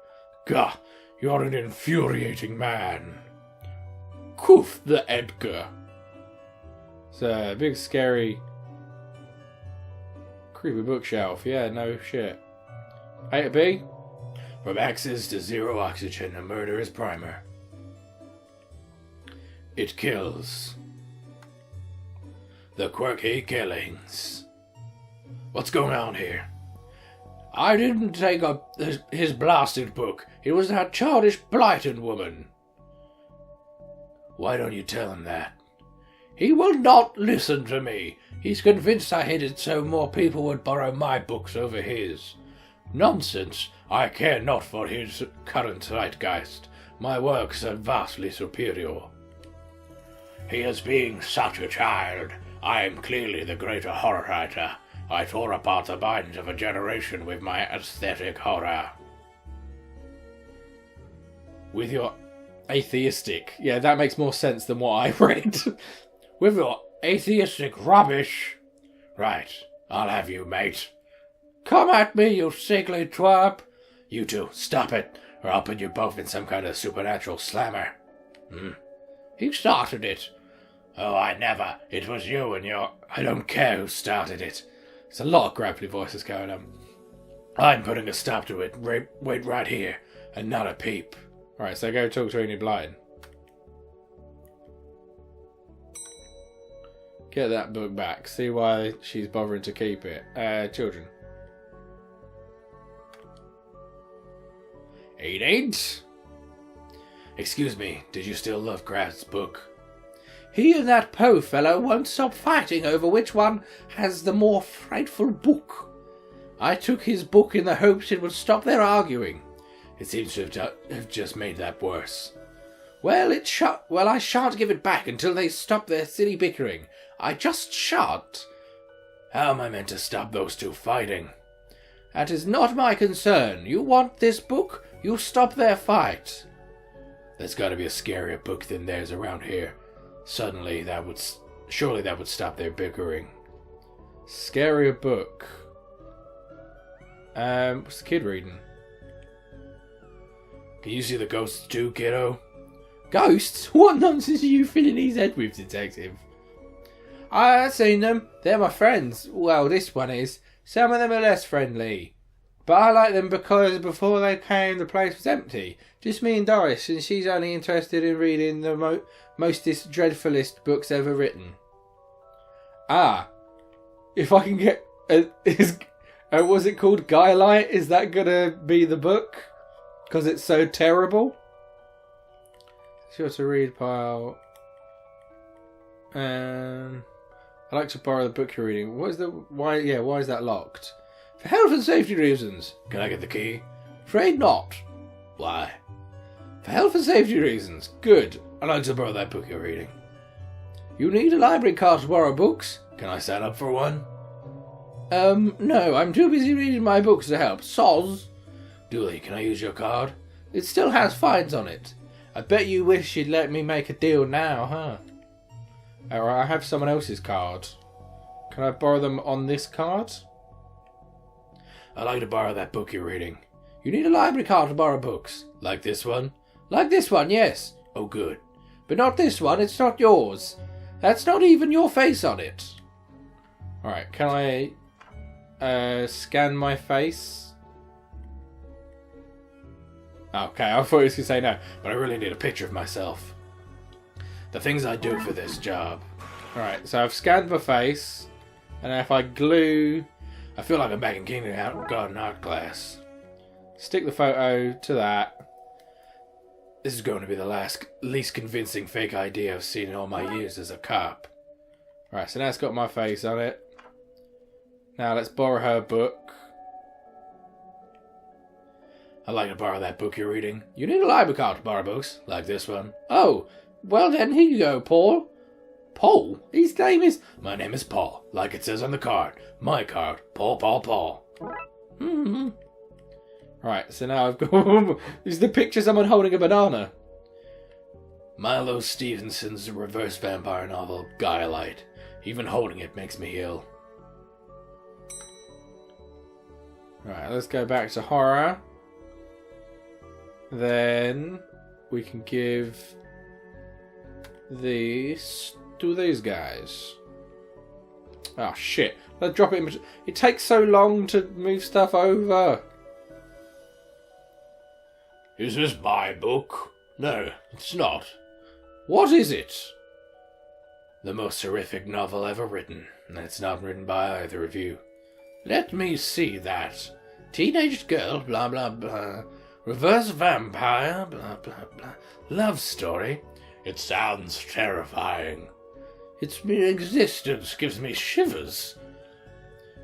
Gah, you're an infuriating man. Coof the Edgar. It's a big, scary, creepy bookshelf. Yeah, no shit. A to B? From Axis to zero oxygen, a murderous primer. It kills. The quirky killings. What's going on here? I didn't take up his blasted book. It was that childish Blighton woman. Why don't you tell him that? He will not listen to me. He's convinced I hid it so more people would borrow my books over his. Nonsense. I care not for his current zeitgeist. My works are vastly superior. He is being such a child. I am clearly the greater horror writer. I tore apart the minds of a generation with my aesthetic horror. With your atheistic. Yeah, that makes more sense than what I read. With your atheistic rubbish. Right, I'll have you, mate. Come at me, you sickly twerp. You two, stop it, or I'll put you both in some kind of supernatural slammer. He started it. Oh, I never. It was you and your... I don't care who started it. There's a lot of gravelly voices going on. I'm putting a stop to it. Wait right here, and not a peep. Alright, so go talk to Enid Blyton. Get that book back. See why she's bothering to keep it. Children. Enid? Excuse me, did you steal Lovecraft's book? He and that Poe fellow won't stop fighting over which one has the more frightful book. I took his book in the hopes it would stop their arguing. It seems to have just made that worse. Well, I shan't give it back until they stop their silly bickering. I just shan't. How am I meant to stop those two fighting? That is not my concern. You want this book, you stop their fight. There's got to be a scarier book than theirs around here. Surely that would stop their bickering. Scarier book. What's the kid reading? Can you see the ghosts too, kiddo? Ghosts? What nonsense are you filling his head with, detective? I've seen them. They're my friends. Well, this one is. Some of them are less friendly. But I like them because before they came, the place was empty. Just me and Doris, and she's only interested in reading the mostest dreadfulest books ever written. Ah. If I can get... was it called Guylight? Is that going to be the book? Because it's so terrible? Sure to read pile. I'd like to borrow the book you're reading. Why is that locked? For health and safety reasons. Can I get the key? Afraid not. Why? For health and safety reasons. Good. I'd like to borrow that book you're reading. You need a library card to borrow books? Can I sign up for one? No, I'm too busy reading my books to help. Soz. Dooley, can I use your card? It still has fines on it. I bet you wish you'd let me make a deal now, huh? Alright, I have someone else's card. Can I borrow them on this card? I'd like to borrow that book you're reading. You need a library card to borrow books. Like this one? Like this one, yes. Oh, good. But not this one, it's not yours. That's not even your face on it. Alright, can I scan my face? Okay, I thought he was going to say no, but I really need a picture of myself. The things I do for this job. Alright, so I've scanned my face, and if I glue... I feel like I'm back in Kindergarten art class. Stick the photo to that. This is going to be the least convincing fake ID I've seen in all my years as a cop. Right, so now it's got my face on it. Now let's borrow her book. I'd like to borrow that book you're reading. You need a library card to borrow books. Like this one. Oh, well then, here you go, Paul. Paul? His name is... My name is Paul, like it says on the card. My card. Paul, Paul, Paul. Hmm. Right, so now I've got... Is the picture someone holding a banana? Milo Stevenson's reverse vampire novel, Guilelite. Even holding it makes me ill. Right, let's go back to horror. Then we can give these to these guys. Oh shit. Let's drop it in. It takes so long to move stuff over. Is this my book? No, it's not. What is it? The most horrific novel ever written, and it's not written by either of you. Let me see that. Teenage girl, blah blah blah. Reverse vampire, blah blah blah. Love story. It sounds terrifying. Its mere existence gives me shivers.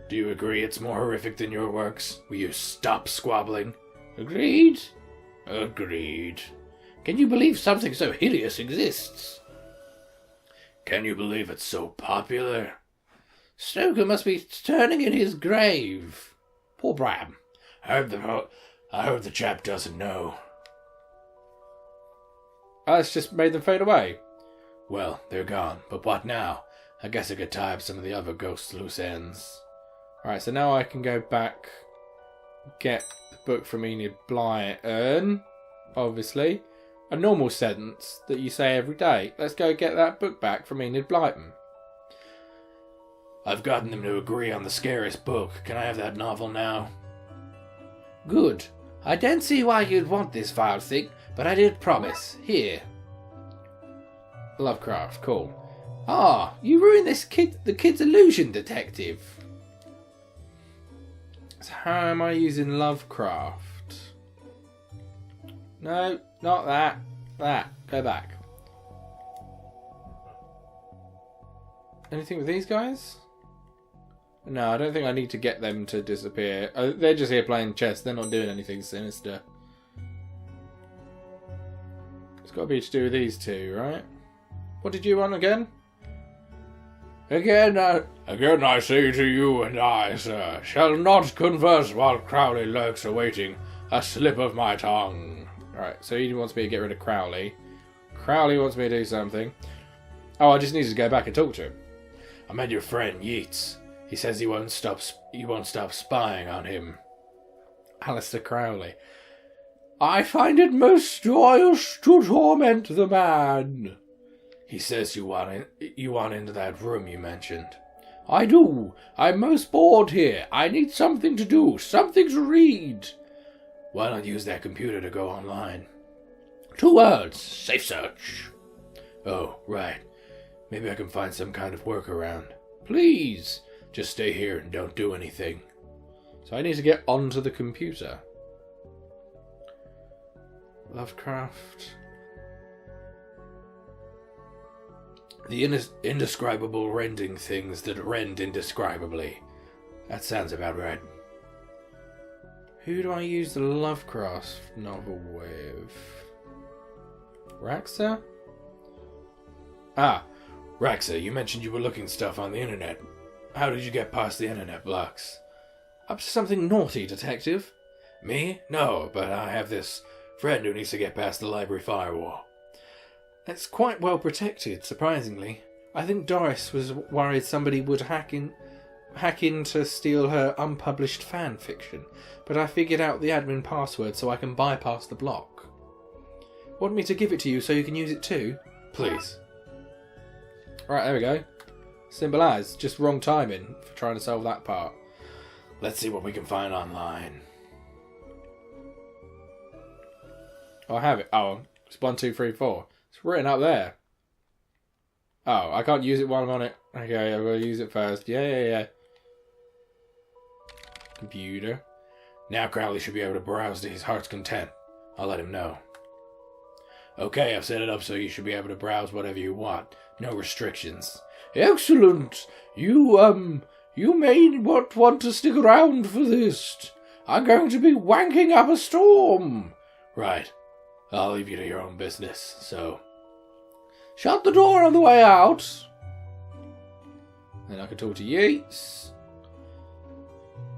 Do you agree it's more horrific than your works? Will you stop squabbling? Agreed? Agreed. Can you believe something so hideous exists? Can you believe it's so popular? Stoker must be turning in his grave. Poor Bram. I heard the chap doesn't know. Oh, it's just made them fade away. Well, they're gone, but what now? I guess I could tie up some of the other ghosts' loose ends. Alright, so now I can go back, get the book from Enid Blyton, obviously. A normal sentence that you say every day. Let's go get that book back from Enid Blyton. I've gotten them to agree on the scariest book. Can I have that novel now? Good. I don't see why you'd want this vile thing, but I did promise. Here. Lovecraft, cool. Ah, you ruined the kid's illusion, detective. So how am I using Lovecraft? No, not that. That. Go back. Anything with these guys? No, I don't think I need to get them to disappear. They're just here playing chess. They're not doing anything sinister. It's got to be to do with these two, right? What did you want again? Again I say to you and I, sir, shall not converse while Crowley lurks awaiting a slip of my tongue. Right, so he wants me to get rid of Crowley. Crowley wants me to do something. Oh, I just need to go back and talk to him. I met your friend Yeats. He says he won't stop spying on him. Alistair Crowley. I find it most joyous to torment the man. He says you want into that room you mentioned. I do. I'm most bored here. I need something to do, something to read. Why not use that computer to go online? 2 words. Safe search. Oh, right. Maybe I can find some kind of workaround. Please. Just stay here and don't do anything. So I need to get onto the computer. Lovecraft. The indescribable rending things that rend indescribably. That sounds about right. Who do I use the Lovecraft novel with? Raxa? Ah, Raxa, you mentioned you were looking stuff on the internet. How did you get past the internet blocks? Up to something naughty, detective. Me? No, but I have this friend who needs to get past the library firewall. It's quite well protected, surprisingly. I think Doris was worried somebody would hack in to steal her unpublished fan fiction, but I figured out the admin password so I can bypass the block. Want me to give it to you so you can use it too? Please. Right, there we go. Simple as, just wrong timing for trying to solve that part. Let's see what we can find online. Oh, I have it. Oh, it's 1, 2, 3, 4. It's written up there. Oh, I can't use it while I'm on it. Okay, I'm going to use it first. Yeah. Computer. Now Crowley should be able to browse to his heart's content. I'll let him know. Okay, I've set it up so you should be able to browse whatever you want. No restrictions. Excellent. You You may not want to stick around for this. I'm going to be wanking up a storm. Right. I'll leave you to your own business, so... Shut the door on the way out. Then I can talk to Yeats.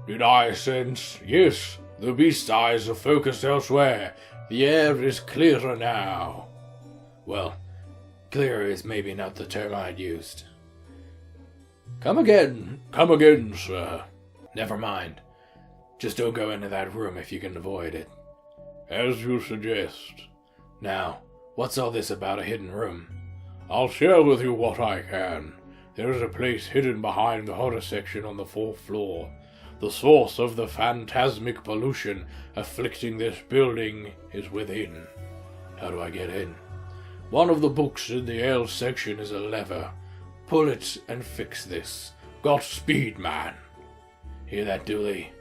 Did I sense? Yes, the beast's eyes are focused elsewhere. The air is clearer now. Well, clearer is maybe not the term I'd used. Come again, sir. Never mind. Just don't go into that room if you can avoid it. As you suggest. Now, what's all this about a hidden room? I'll share with you what I can. There is a place hidden behind the horror section on the 4th floor. The source of the phantasmic pollution afflicting this building is within. How do I get in? One of the books in the L section is a lever. Pull it and fix this. Godspeed, man. Hear that, Dooley?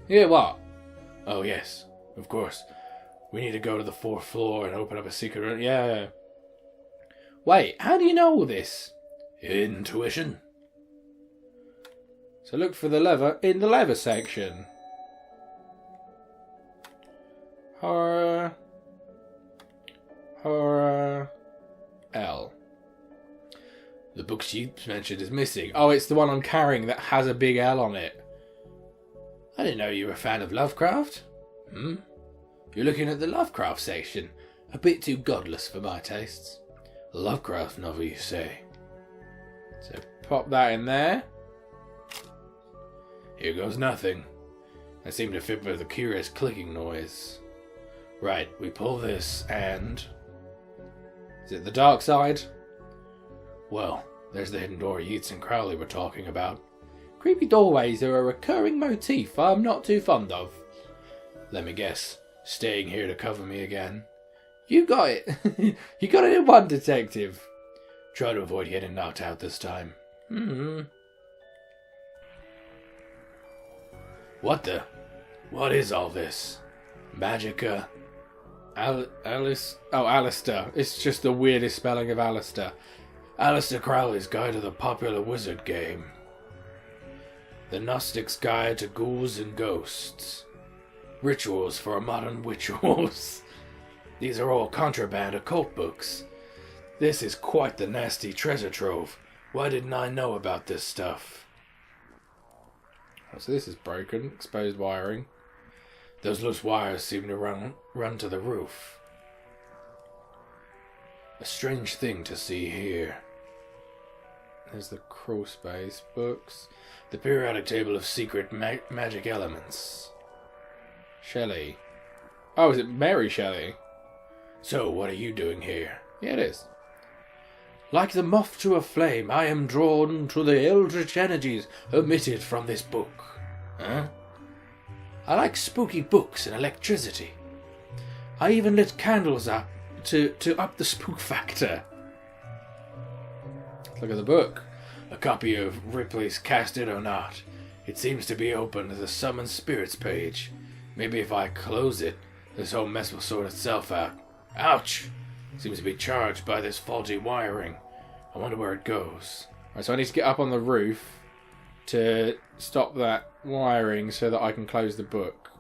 Yeah, what? Oh, yes. Of course. We need to go to the 4th floor and open up a secret room. Yeah. Wait, how do you know all this? Intuition. So look for the lever in the lever section. Horror. L. The book she mentioned is missing. Oh, it's the one I'm carrying that has a big L on it. I didn't know you were a fan of Lovecraft. You're looking at the Lovecraft section. A bit too godless for my tastes. A Lovecraft novel, you say? So pop that in there. Here goes nothing. I seem to fit with a curious clicking noise. Right, we pull this and... Is it the Darkside? Well, there's the hidden door Yeats and Crowley were talking about. Creepy doorways are a recurring motif I'm not too fond of. Let me guess. Staying here to cover me again? You got it. You got it in one, detective. Try to avoid getting knocked out this time. What the? What is all this? Magica? Alistair. It's just the weirdest spelling of Alistair. Alistair Crowley's Guide to the Popular Wizard Game. The Gnostic's Guide to Ghouls and Ghosts. Rituals for Modern Rituals. These are all contraband occult books. This is quite the nasty treasure trove. Why didn't I know about this stuff? Oh, so this is broken. Exposed wiring. Those loose wires seem to run to the roof. A strange thing to see here. There's the crawl space books. The periodic table of secret magic elements. Shelley. Oh, is it Mary Shelley? So, what are you doing here? Yeah, it is. Like the moth to a flame, I am drawn to the eldritch energies emitted from this book. Huh? I like spooky books and electricity. I even lit candles up to up the spook factor. Look at the book. A copy of Ripley's Cast It or Not. It seems to be open to the Summon Spirits page. Maybe if I close it, this whole mess will sort itself out. Ouch! Seems to be charged by this faulty wiring. I wonder where it goes. Right, so I need to get up on the roof to stop that wiring so that I can close the book.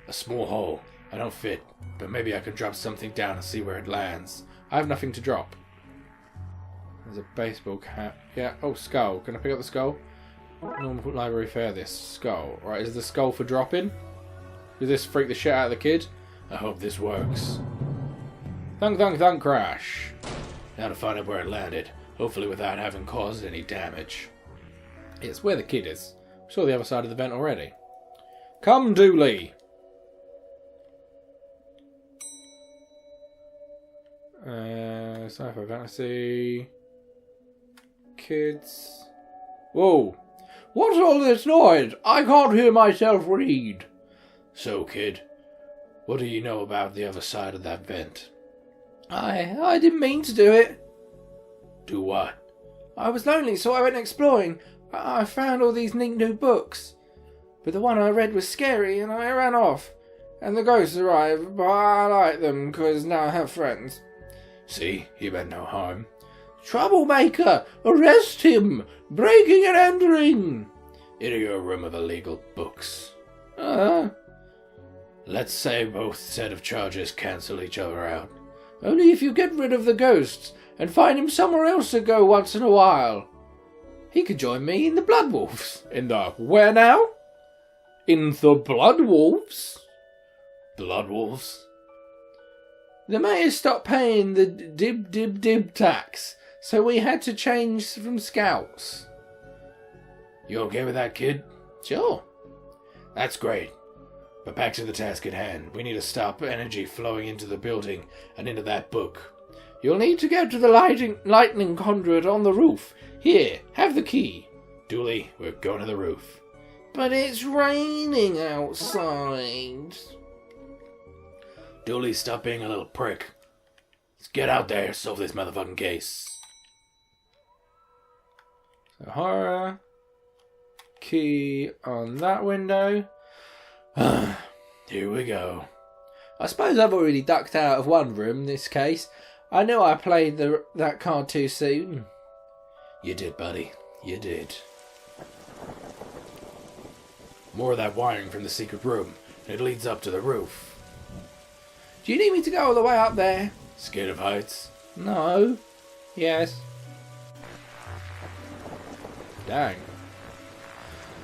A small hole. I don't fit, but maybe I can drop something down and see where it lands. I have nothing to drop. There's a baseball cap. Yeah. Oh, skull. Can I pick up the skull? Normal library fare. This skull. Right. Is the skull for dropping? Does this freak the shit out of the kid? I hope this works. Thunk, thunk, thunk, crash. Now to find out where it landed. Hopefully without having caused any damage. It's where the kid is. We saw the other side of the vent already. Come, Dooley. Sci-fi fantasy. Kids. Whoa! What's all this noise? I can't hear myself read. So, kid, what do you know about the other side of that vent? I didn't mean to do it. Do what? I was lonely, so I went exploring. I found all these neat new books. But the one I read was scary, and I ran off. And the ghosts arrived, but I like them, because now I have friends. See, he meant no harm. Troublemaker! Arrest him! Breaking and entering! into your room of illegal books. Let's say both set of charges cancel each other out. Only if you get rid of the ghosts and find him somewhere else to go once in a while. He could join me in the Blood Wolves. In the where now? In the Blood Wolves? Blood Wolves? The mayor stopped paying the dib tax, so we had to change from scouts. You okay with that, kid? Sure. That's great. But back to the task at hand. We need to stop energy flowing into the building and into that book. You'll need to go to the lightning conduit on the roof. Here, have the key. Dooley, we're going to the roof. But it's raining outside. Dooley, stop being a little prick. Let's get out there, solve this motherfucking case. So horror. Key on that window. Here we go. I suppose I've already ducked out of one room in this case. I know I played that card too soon. You did, buddy. You did. More of that wiring from the secret room. It leads up to the roof. Do you need me to go all the way up there? Scared of heights? No. Yes. Dang.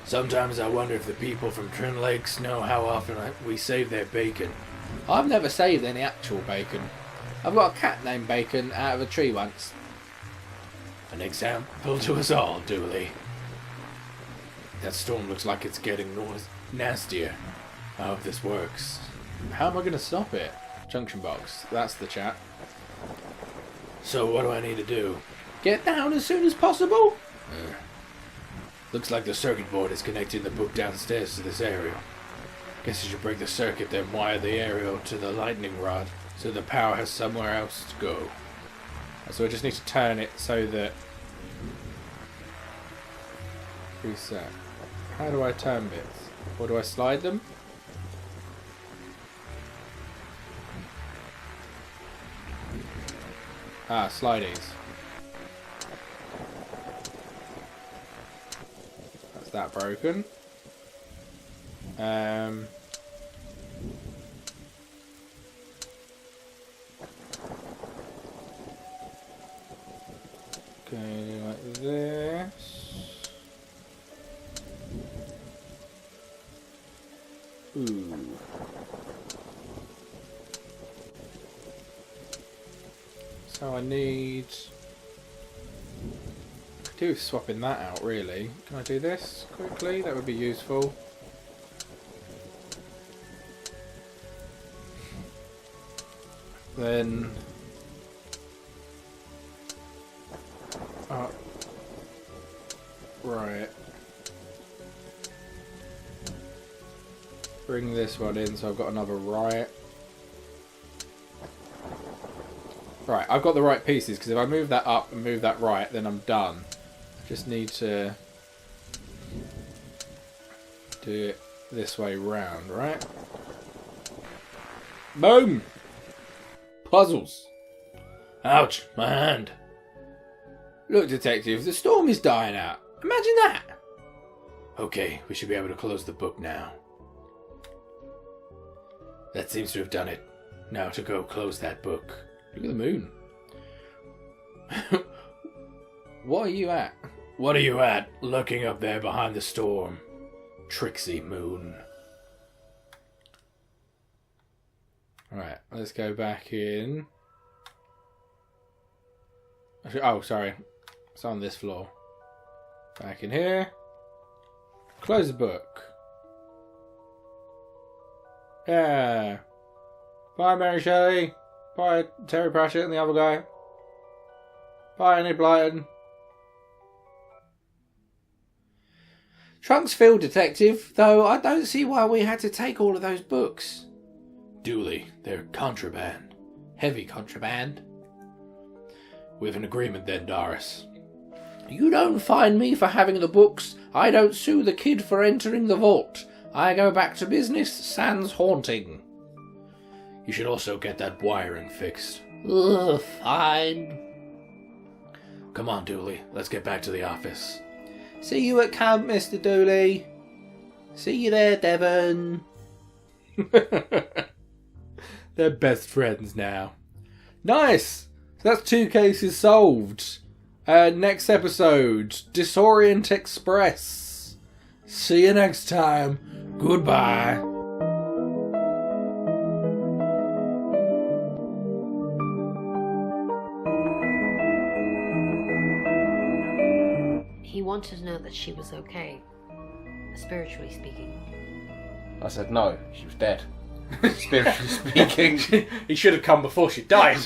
Sometimes I wonder if the people from Trin Lakes know how often we save their bacon. I've never saved any actual bacon. I've got a cat named Bacon out of a tree once. An example to us all, Dooley. That storm looks like it's getting nastier. I hope this works. How am I going to stop it? Junction box. That's the chat. So what do I need to do? Get down as soon as possible. Looks like the circuit board is connecting the book downstairs to this aerial. Guess you should break the circuit, then wire the aerial to the lightning rod, so the power has somewhere else to go. So I just need to turn it so that... Reset. How do I turn bits? Or do I slide them? Ah, slideys. That's that broken. Okay, like this. Ooh. So I need... Could do with swapping that out, really. Can I do this quickly? That would be useful. Then... right. Bring this one in so I've got another right. Right, I've got the right pieces, because if I move that up and move that right, then I'm done. I just need to do it this way round, right? Boom! Puzzles. Ouch, my hand. Look, detective, the storm is dying out. Imagine that. Okay, we should be able to close the book now. That seems to have done it. Now to go close that book. Look at the moon. What are you at? What are you at, lurking up there behind the storm? Tricksy moon. Right, let's go back in. Oh, sorry. It's on this floor. Back in here. Close the book. Yeah. Bye, Mary Shelley. Bye, Terry Pratchett and the other guy. Bye, Annie Blyton. Trunks filled, detective, though I don't see why we had to take all of those books. Dooley, they're contraband. Heavy contraband. We have an agreement then, Doris. You don't fine me for having the books. I don't sue the kid for entering the vault. I go back to business, sans haunting. You should also get that wiring fixed. Fine. Come on, Dooley. Let's get back to the office. See you at camp, Mr. Dooley. See you there, Devon. They're best friends now. Nice! So that's 2 cases solved. Next episode, Disorient Express. See you next time. Goodbye. He wanted to know that she was okay, spiritually speaking. I said no, she was dead. Spiritually speaking. He should have come before she died.